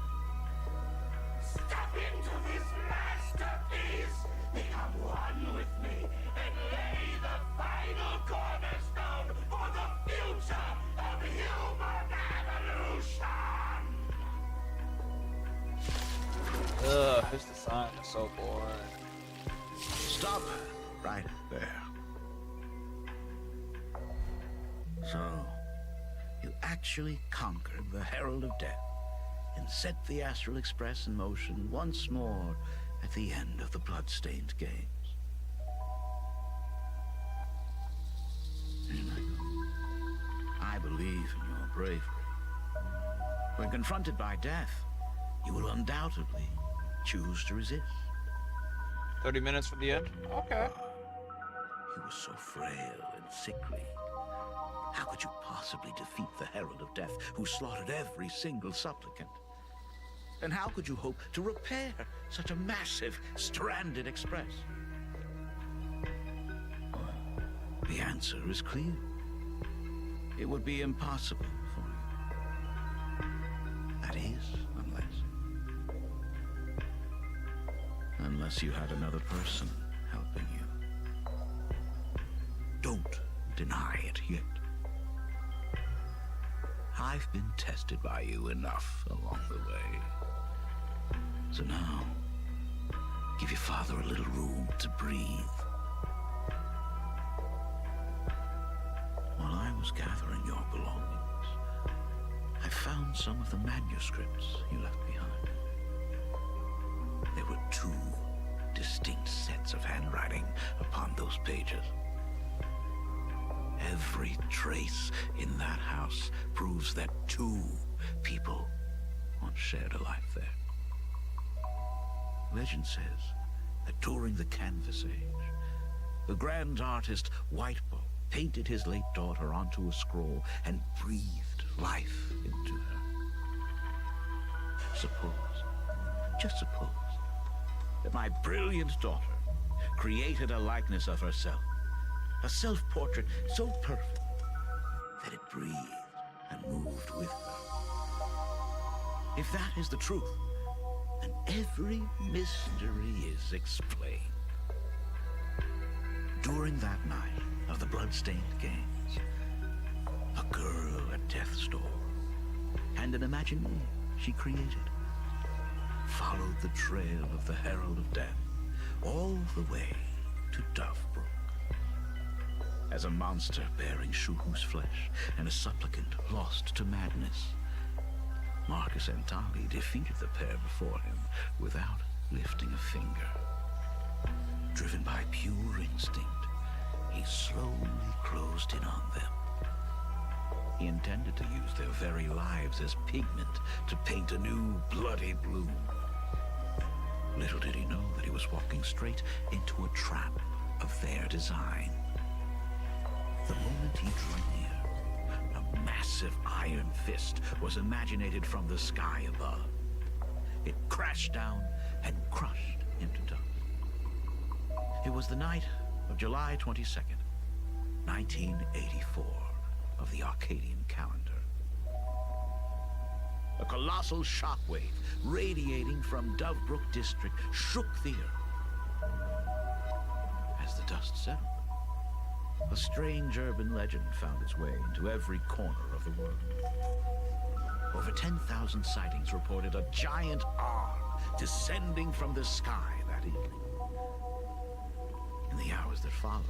Step into this masterpiece! Become one with me and lay the final cornerstone for the future of human evolution! Ugh, this design is so boring. Stop right there. So, you actually conquered the Herald of Death and set the Astral Express in motion once more at the end of the Bloodstained Games. I believe in your bravery. When confronted by death, you will undoubtedly choose to resist. 30 minutes from the end? Okay. You were so frail and sickly. How could you possibly defeat the Herald of Death, who slaughtered every single supplicant? And how could you hope to repair such a massive, stranded express? The answer is clear. It would be impossible for you. That is, unless you had another person helping you. Don't deny it yet. I've been tested by you enough along the way. So now, give your father a little room to breathe. While I was gathering your belongings, I found some of the manuscripts you left behind. There were two distinct sets of handwriting upon those pages. Every trace in that house proves that two people once shared a life there. Legend says that during the Canvas Age, the grand artist Whitebow painted his late daughter onto a scroll and breathed life into her. Just suppose, that my brilliant daughter created a likeness of herself, a self-portrait so perfect that it breathed and moved with her. If that is the truth, then every mystery is explained. During that night of the blood-stained games, a girl at death's door and an imaginary she created followed the trail of the Herald of Death all the way to Dovebrook. As a monster bearing Shuhu's flesh and a supplicant lost to madness, Marcus and Tali defeated the pair before him without lifting a finger. Driven by pure instinct, he slowly closed in on them. He intended to use their very lives as pigment to paint a new bloody bloom. Little did he know that he was walking straight into a trap of their design. The moment he drew near, a massive iron fist was imaginated from the sky above. It crashed down and crushed into dust. It was the night of July 22nd, 1984, of the Arcadian calendar. A colossal shockwave radiating from Dovebrook District shook the earth. As the dust settled, a strange urban legend found its way into every corner of the world. Over 10,000 sightings reported a giant arm descending from the sky that evening. In the hours that followed,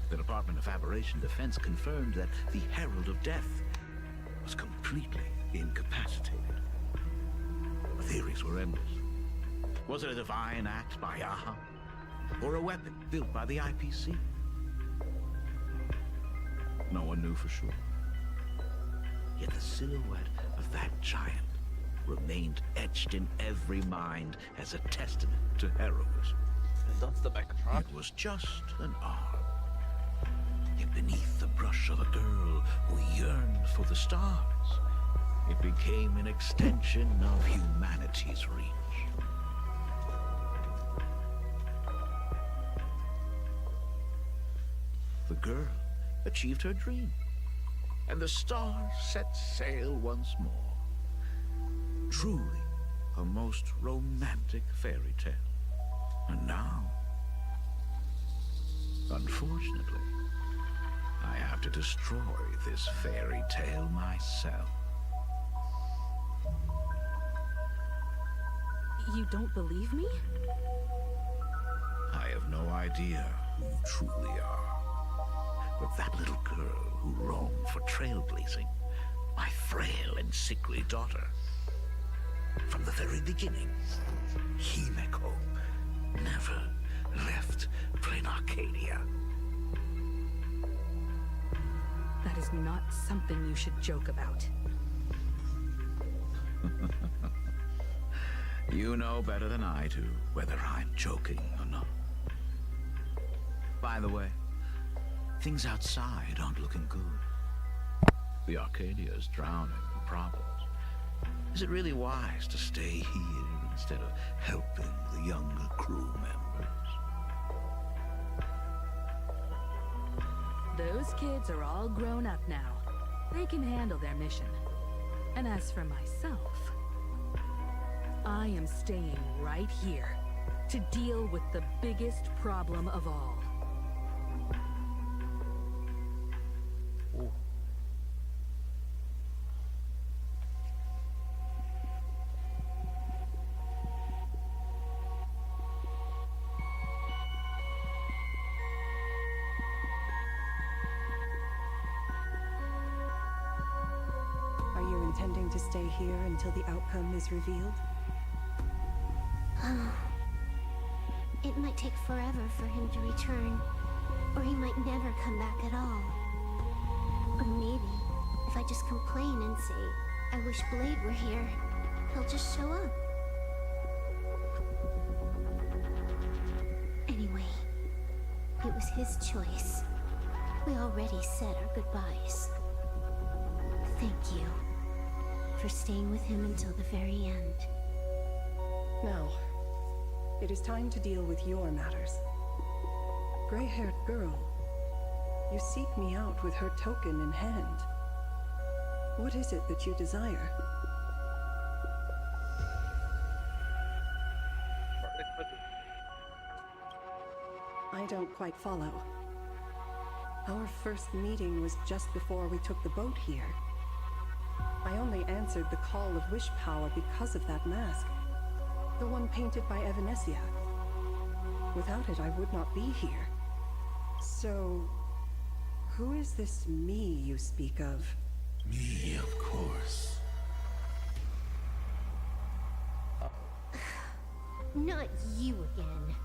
the Department of Aberration Defense confirmed that the Herald of Death was completely incapacitated. Theories were endless. Was it a divine act by Aha? Or a weapon built by the IPC? No one knew for sure. Yet the silhouette of that giant remained etched in every mind as a testament to heroism. That's the Megatron. It was just an arm. Yet beneath the brush of a girl who yearned for the stars, it became an extension of humanity's reach. The girl achieved her dream, and the stars set sail once more. Truly a most romantic fairy tale. And now, unfortunately, I have to destroy this fairy tale myself. You don't believe me? I have no idea who you truly are. But that little girl who roamed for trailblazing, my frail and sickly daughter. From the very beginning, Himeko never left plain Arcadia. That is not something you should joke about. You know better than I do whether I'm joking or not. By the way, things outside aren't looking good. The Arcadia is drowning in problems. Is it really wise to stay here instead of helping the younger crew members? Those kids are all grown up now. They can handle their mission. And as for myself, I am staying right here to deal with the biggest problem of all. Are you intending going to stay here until the outcome is revealed? It might take forever for him to return, or he might never come back at all. Or maybe, if I just complain and say, I wish Blade were here, he'll just show up. Anyway, it was his choice. We already said our goodbyes. Thank you for staying with him until the very end. Now, it is time to deal with your matters. Gray-haired girl, you seek me out with her token in hand. What is it that you desire? I don't quite follow. Our first meeting was just before we took the boat here. I only answered the call of wish power because of that mask. The one painted by Evanesia. Without it, I would not be here. So, who is this me you speak of? Me, of course. Not you again.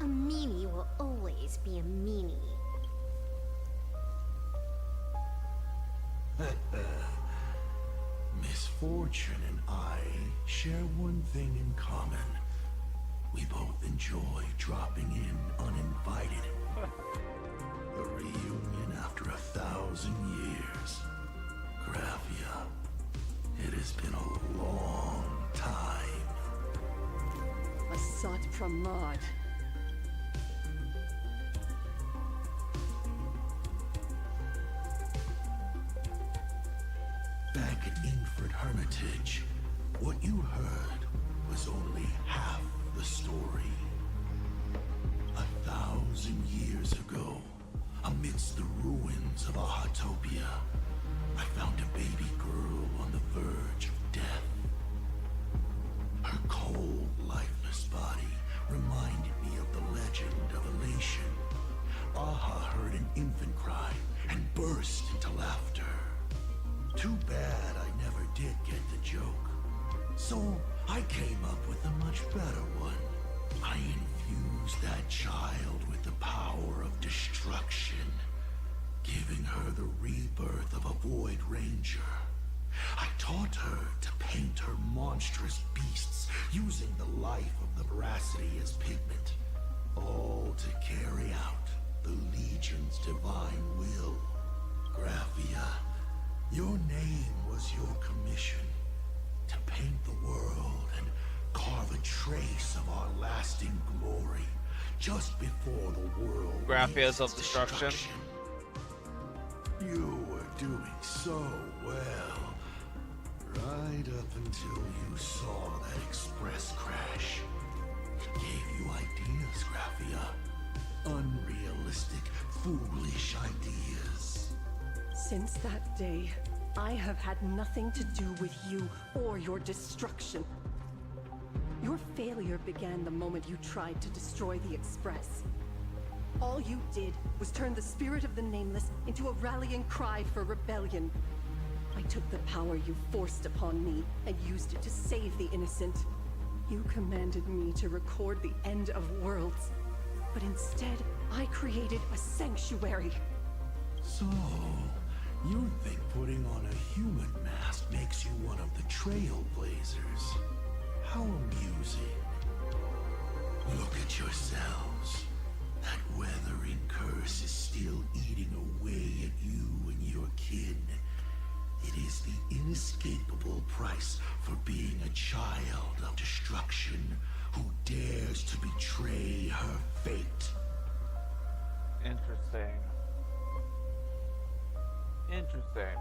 A meanie will always be a meanie. Misfortune and I share one thing in common. We both enjoy dropping in uninvited. A reunion after 1,000 years. Graphia, it has been a long time. A Sat Pramad. Back at Ingford Hermitage, what you heard was only half the story. 1,000 years ago, amidst the ruins of Ahatopia, I found a baby girl on the verge of death. Her cold, lifeless body reminded me of the legend of Elation. Aha heard an infant cry and burst into laughter. Too bad I never did get the joke. So I came up with a much better one. I infused that child with the power of destruction, giving her the rebirth of a Void Ranger. I taught her to paint her monstrous beasts using the life of the veracity as pigment, all to carry out the Legion's divine will. Graphia, your name was your commission, to paint the world and carve a trace of our lasting glory, just before the world Graphias of destruction. You were doing so well, right up until you saw that express crash. It gave you ideas, Graphia. Unrealistic, foolish ideas. Since that day, I have had nothing to do with you or your destruction. Your failure began the moment you tried to destroy the Express. All you did was turn the spirit of the Nameless into a rallying cry for rebellion. I took the power you forced upon me and used it to save the innocent. You commanded me to record the end of worlds, but instead, I created a sanctuary. So, you think putting on a human mask makes you one of the Trailblazers? How amusing. Look at yourselves. That weathering curse is still eating away at you and your kin. It is the inescapable price for being a child of destruction who dares to betray her fate. Interesting. Interesting.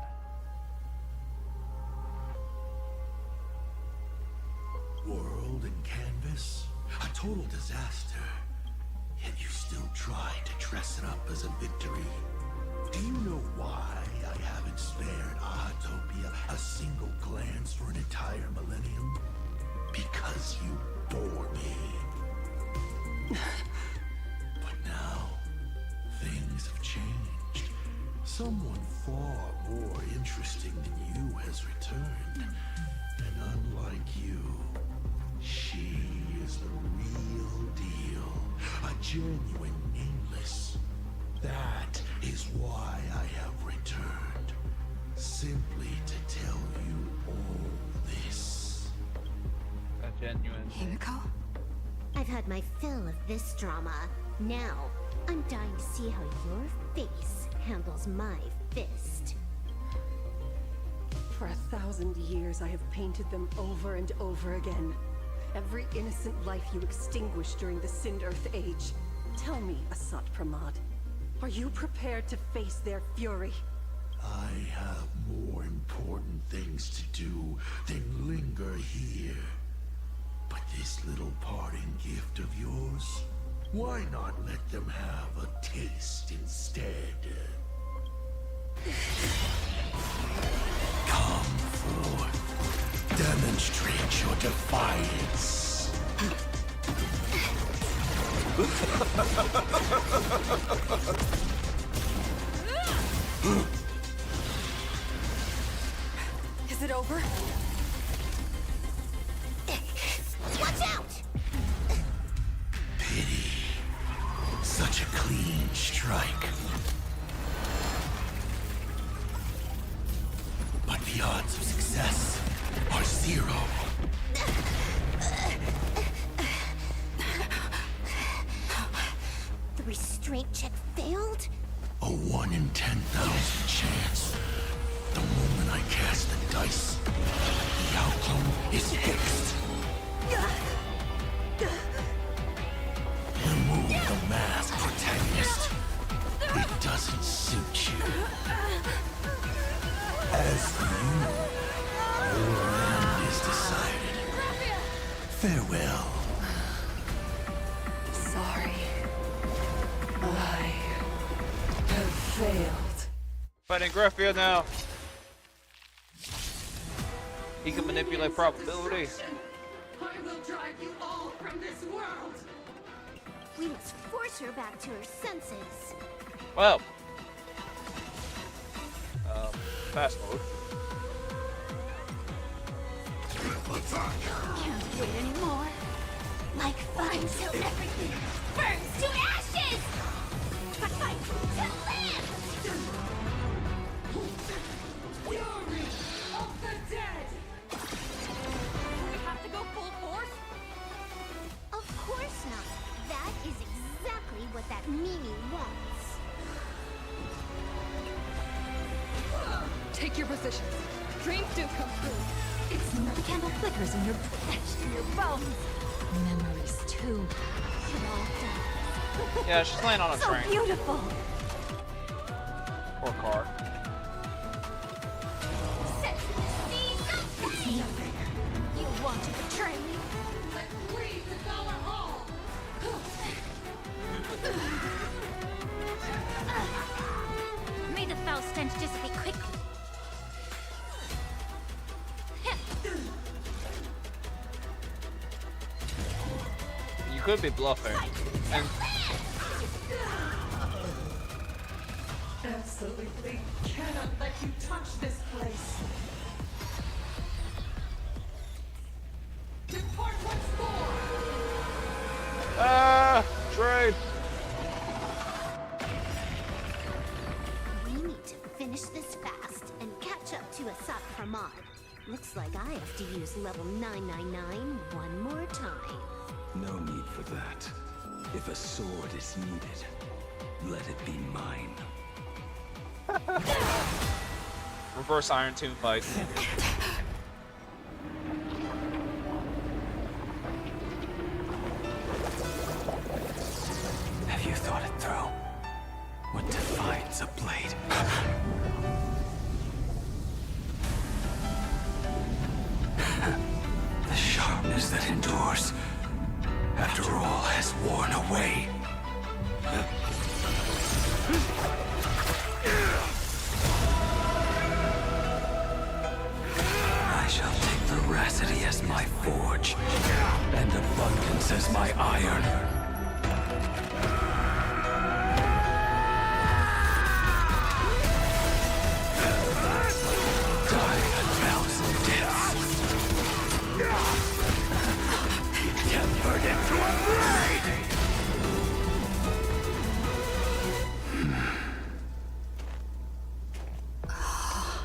World and canvas, a total disaster. Yet you still try to dress it up as a victory. Do you know why I haven't spared Ahatopia a single glance for an entire millennium? Because you bore me. But now, things have changed. Someone far more interesting than you has returned. And unlike you, she is the real deal. A genuine nameless. That is why I have returned. Simply to tell you all this. A genuine. Himiko? I've had my fill of this drama. Now, I'm dying to see how your face handles my fist. For 1,000 years, I have painted them over and over again. Every innocent life you extinguished during the Sind-Earth Age. Tell me, Asat Pramad, are you prepared to face their fury? I have more important things to do than linger here. But this little parting gift of yours, why not let them have a taste instead? Come forth. Demonstrate your defiance. Is it over? Watch out! Pity. Such a clean strike. But the odds of success are 0. The restraint check failed? A 1 in 10,000 chance. The moment I cast the dice, the outcome is fixed. Remove the mask, protagonist. It doesn't suit you. As for you, your end is decided. Farewell. Sorry. I have failed. Fighting Graphia now. He can manipulate probability. I will drive you all from this world. We must force her back to her senses. Well. Fast mode. Can't wait anymore. Like fire till everything burns to ashes! But fight to live! Fury of the dead! We have to go full force? Of course not. That is exactly what that Mimi wants. Take your positions. Dreams do come true. It's the candle flickers in your etched in your bones. Memories too. It all does. Yeah, she's laying on a so train. Beautiful. Or car. Set to the sea, nothing. You want to betray me? Let's breathe the Dollar Hall! May the foul stench dissipate quickly. You could be bluffing. And Absolutely cannot let you touch this place. Depart once more! train. We need to finish this fast and catch up to Asat Pramad. Looks like I have to use level 999 one more time. No need for that. If a sword is needed, let it be mine. Reverse Iron Tomb fight. Have you thought it through? What defines a blade? The sharpness that endures, after all has worn away. I shall take veracity as my forge, and abundance as my iron.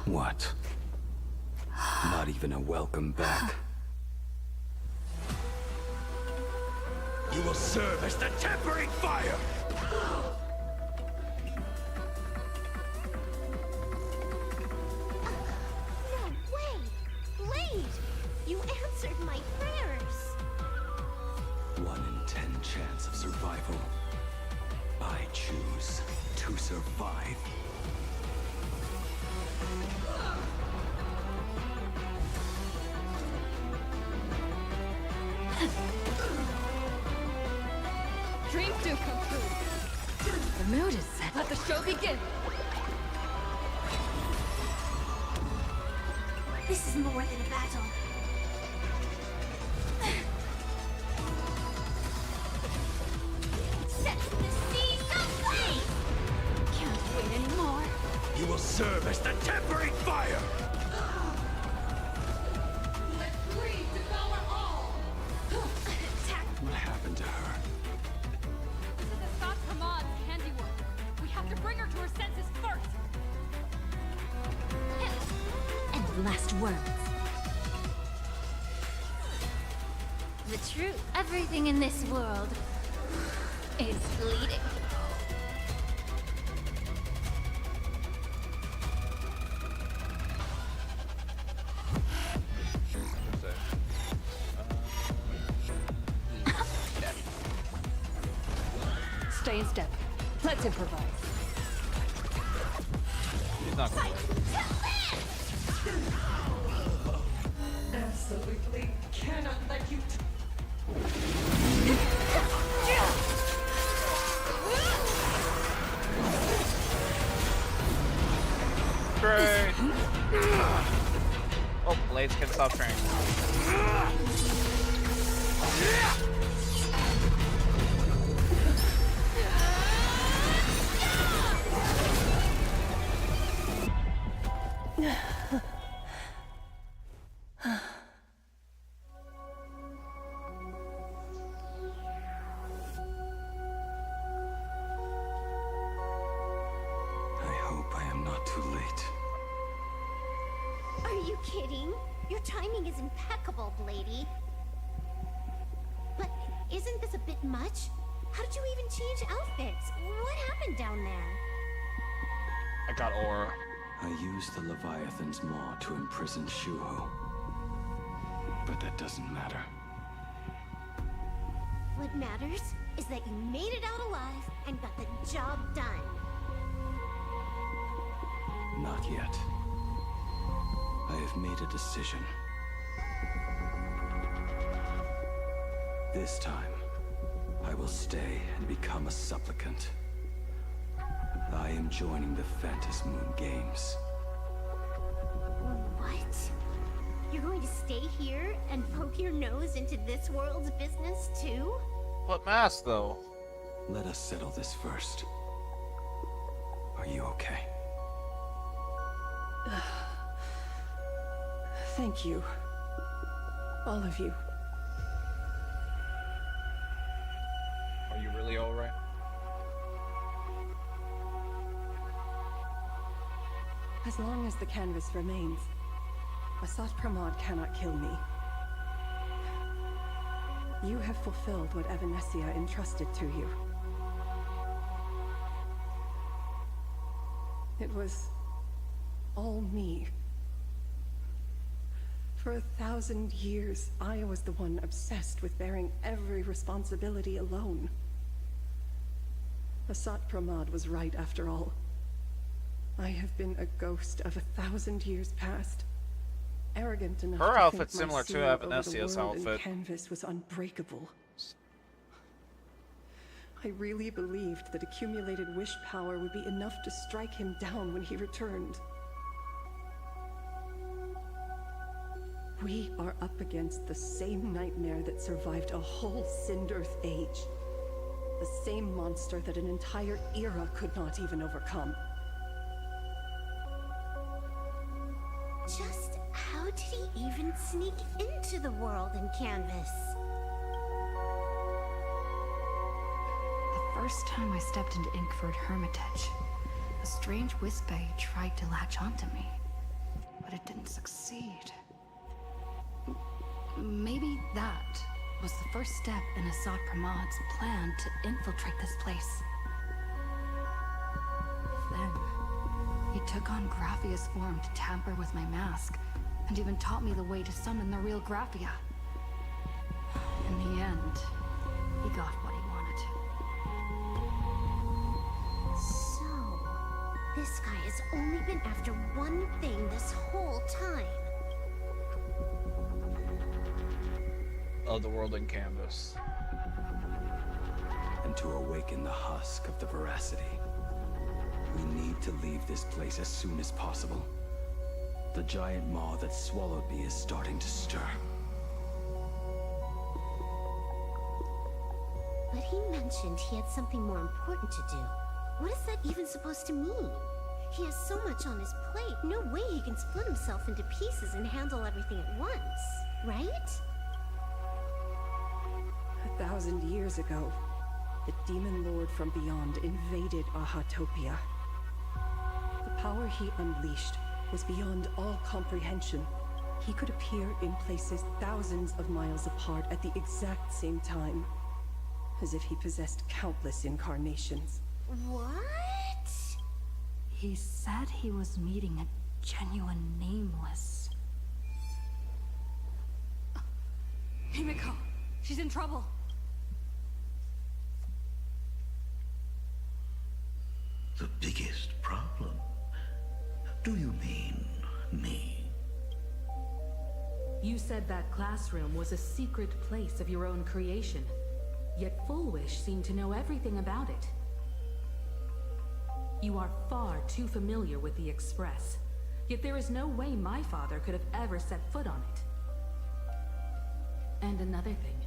What? Not even a welcome back? You will serve as the tempering fire! No way! Blade! You answered my prayers! 1 in 10 chance of survival. I choose to survive. Dreams do come true. The mood is set. Let the show begin. This is more than a battle. Set the seas aflame! Can't wait anymore. You will serve as the tempering fire! Let greed devour all. What happened to her? This is Assad Hamad's handiwork. We have to bring her to her senses first. And last words. The truth. Everything in this world is bleeding. Stay in step. Let's improvise. He's not gonna Absolutely cannot let you. Train! Oh, blades can stop train. I hope I am not too late. Are you kidding? Your timing is impeccable, Blady. But isn't this a bit much? How did you even change outfits? What happened down there? I got aura. I used the Leviathan's maw to imprison Shuho. But that doesn't matter. What matters is that you made it out alive and got the job done. Not yet. I have made a decision. This time, I will stay and become a supplicant. I am joining the Phantas Moon Games. What? You're going to stay here and poke your nose into this world's business too? What mask, though? Let us settle this first. Are you okay? Thank you. All of you. Are you really alright? As long as the canvas remains, Asat Pramod cannot kill me. You have fulfilled what Evanescia entrusted to you. It was all me. For 1,000 years, I was the one obsessed with bearing every responsibility alone. Asat Pramod was right after all. I have been a ghost of 1,000 years past. Arrogant enough Her to outfit's think my similar to seal over the Evanessia's world and outfit. canvas was unbreakable. I really believed that accumulated wish power would be enough to strike him down when he returned. We are up against the same nightmare that survived a whole Sindarth age. The same monster that an entire era could not even overcome. Just how did he even sneak into the world in canvas? The first time I stepped into Inkford Hermitage, a strange Whispay tried to latch onto me. but it didn't succeed. Maybe that was the first step in Assad Pramad's plan to infiltrate this place. Then, he took on Graphia's form to tamper with my mask, and even taught me the way to summon the real Graphia. In the end, he got what he wanted. So, this guy has only been after one thing this whole time. Of the world in canvas. And to awaken the husk of the veracity, we need to leave this place as soon as possible. The giant maw that swallowed me is starting to stir. But he mentioned he had something more important to do. What is that even supposed to mean? He has so much on his plate, no way he can split himself into pieces and handle everything at once, right? 1,000 years ago, the demon lord from beyond invaded Ahatopia. The power he unleashed was beyond all comprehension. He could appear in places thousands of miles apart at the exact same time, as if he possessed countless incarnations. What? He said he was meeting a genuine nameless. Himiko, she's in trouble. The biggest problem? Do you mean me? You said that classroom was a secret place of your own creation, yet Fullwish seemed to know everything about it. You are far too familiar with the Express, yet there is no way my father could have ever set foot on it. And another thing,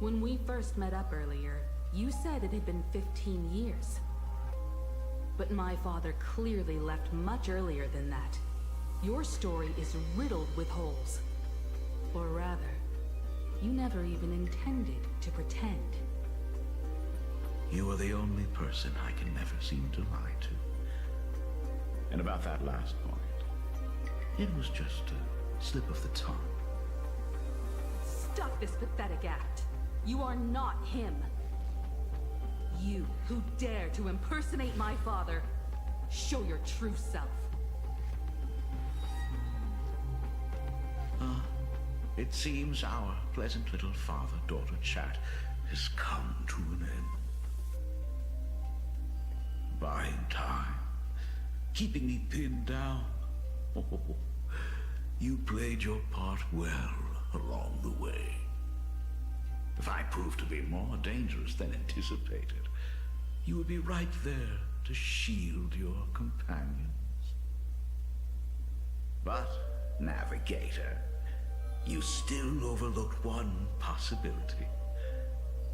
when we first met up earlier, you said it had been 15 years. But my father clearly left much earlier than that. Your story is riddled with holes. Or rather, you never even intended to pretend. You are the only person I can never seem to lie to. And about that last point, it was just a slip of the tongue. Stop this pathetic act. You are not him. You who dare to impersonate my father, show your true self. It seems our pleasant little father-daughter chat has come to an end. Buying time, keeping me pinned down. Oh, you played your part well along the way. If I proved to be more dangerous than anticipated, you would be right there to shield your companions. But, Navigator, you still overlooked one possibility.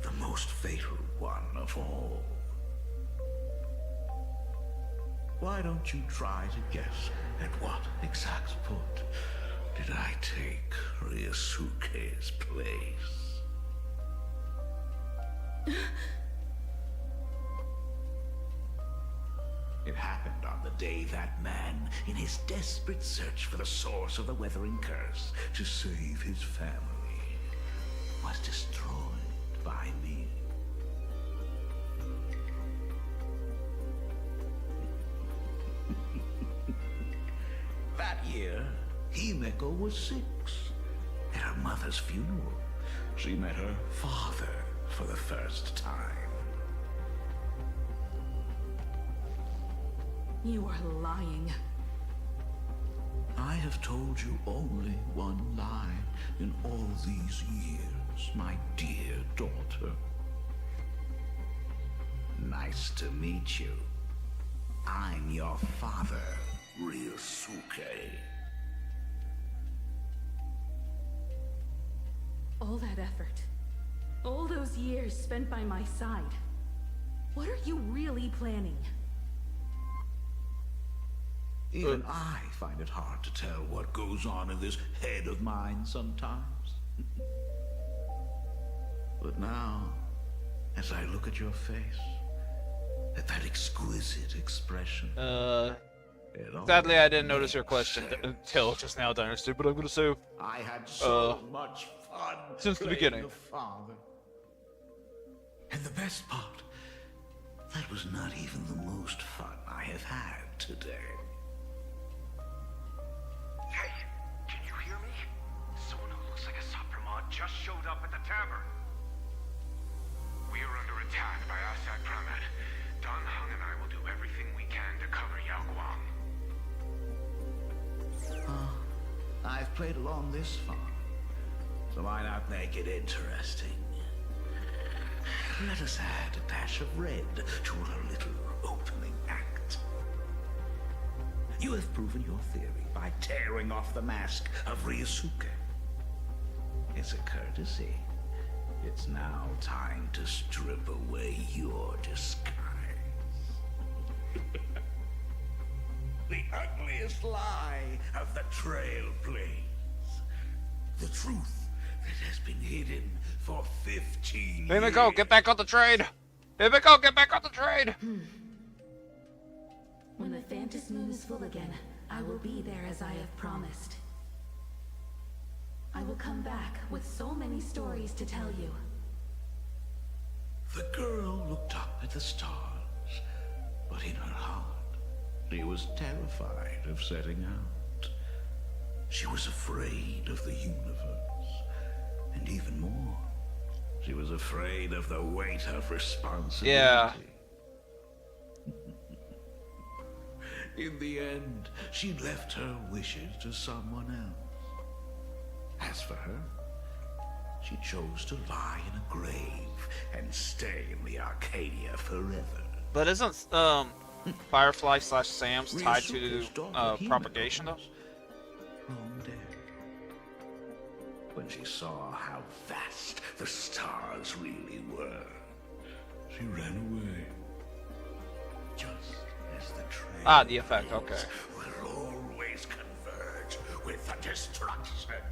The most fatal one of all. Why don't you try to guess at what exact point did I take Ryusuke's place? It happened on the day that man, in his desperate search for the source of the Weathering Curse to save his family, was destroyed by me. That year, Himeko was 6. At her mother's funeral, she met her father for the first time. You are lying. I have told you only one lie in all these years, my dear daughter. Nice to meet you. I'm your father, Ryusuke. All that effort, all those years spent by my side, what are you really planning? Even I find it hard to tell what goes on in this head of mine sometimes. But now, as I look at your face, at that exquisite expression, Sadly, I didn't notice your question until just now, Dynasty, but I'm gonna say, I had so much fun since the playing beginning. the father. And the best part, that was not even the most fun I have had today. Hey, can you hear me? Someone who looks like a Supremod just showed up at the tavern. We are under attack by Asak Pramed. Don Hung and I will do everything we can to cover Yao Guang. I've played along this far, so why not make it interesting? Let us add a dash of red to our little opening act. You have proven your theory by tearing off the mask of Ryusuke. It's a courtesy. It's now time to strip away your disguise. The ugliest lie of the Trailblaze. The truth that has been hidden for 15 years. Himiko, get back on the train! Himiko, get back on the train! When the Phantom Moon is full again, I will be there as I have promised. I will come back with so many stories to tell you. The girl looked up at the stars, but in her heart, she was terrified of setting out. She was afraid of the universe, and even more, she was afraid of the weight of responsibility. Yeah. In the end, she left her wishes to someone else. As for her, she chose to lie in a grave and stay in the Arcadia forever. But isn't Firefly / Sam's tied to propagation though? Long dead. When she saw how vast the stars really were, she ran away. Just as the trails the effect, okay. will always converge with the destruction,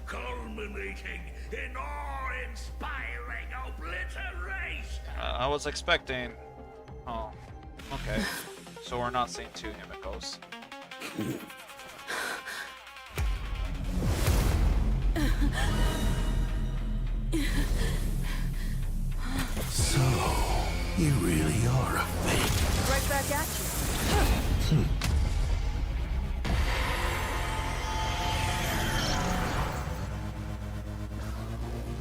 culminating in awe-inspiring obliteration. I was expecting... Oh, okay. So we're not seeing two Himikos. So, you really are a fake. Right back at you.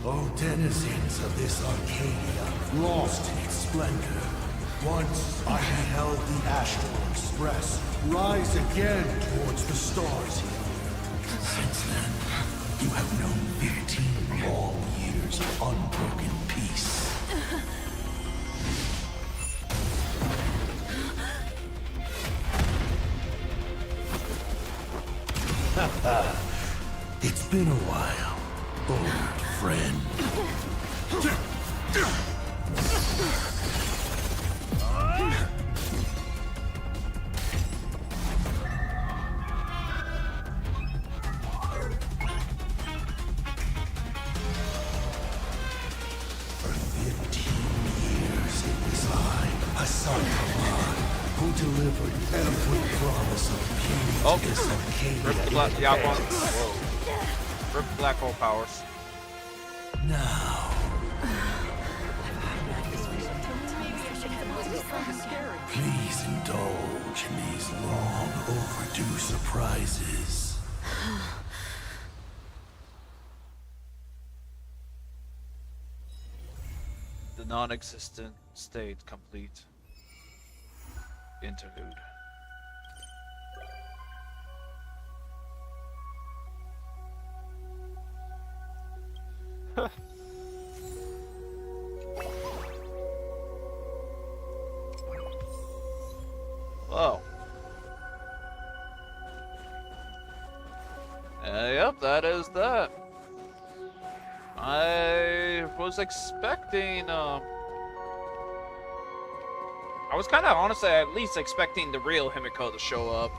O denizens of this Arcadia, lost in its splendor, once I beheld the Astral Express rise again towards the stars here. Since then, you have known 15 long years of unbroken peace. It's been a while, old friend. For 15 years it was I, Hassan Khan, who delivered every promise of peace to this Arcadia. Rip the black hole powers. Now, please indulge in these long overdue surprises. The non-existent state complete. Interlude. Whoa. Yep, that is that. I was expecting, I was kind of honestly at least expecting the real Himiko to show up.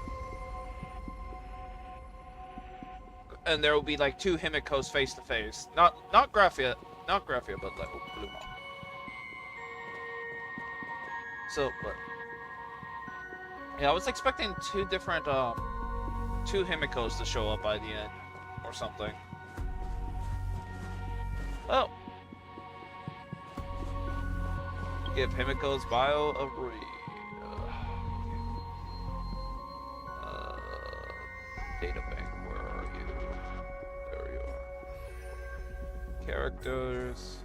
And there will be like two Himikos face to face. Not Graphia, but like Bluma. So, but Yeah, I was expecting two different, two Himikos to show up by the end, or something. Oh. Give Himiko's bio a read. Data bank, where are you? There you are. Characters.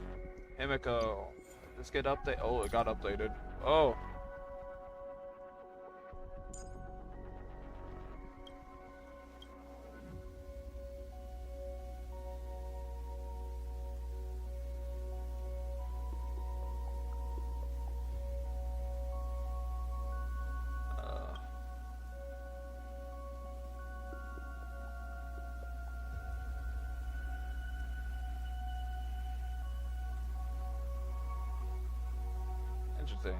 Himiko. Did this get updated? Oh, it got updated. Oh. Interesting.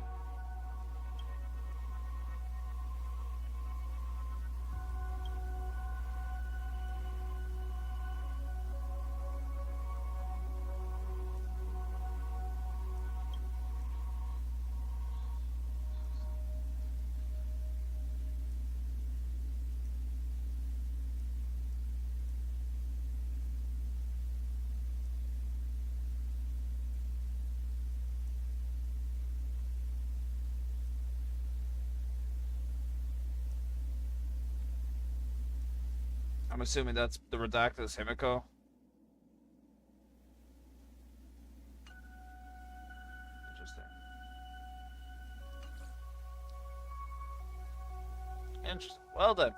I'm assuming that's the redacted is Himiko. Interesting. Interesting. Well then.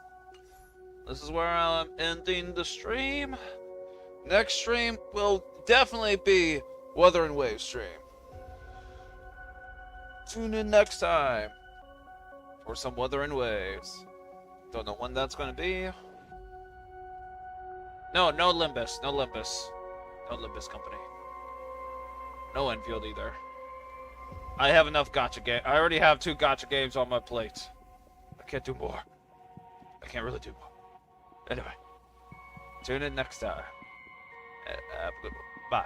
This is where I'm ending the stream. Next stream will definitely be Weather and Wave stream. Tune in next time for some Weather and Waves. Don't know when that's going to be. No Limbus. No Limbus. No Limbus company. No Enfield either. I have enough gacha games. I already have 2 gacha games on my plate. I can't do more. I can't really do more. Anyway. Tune in next time. Have a good one. Bye.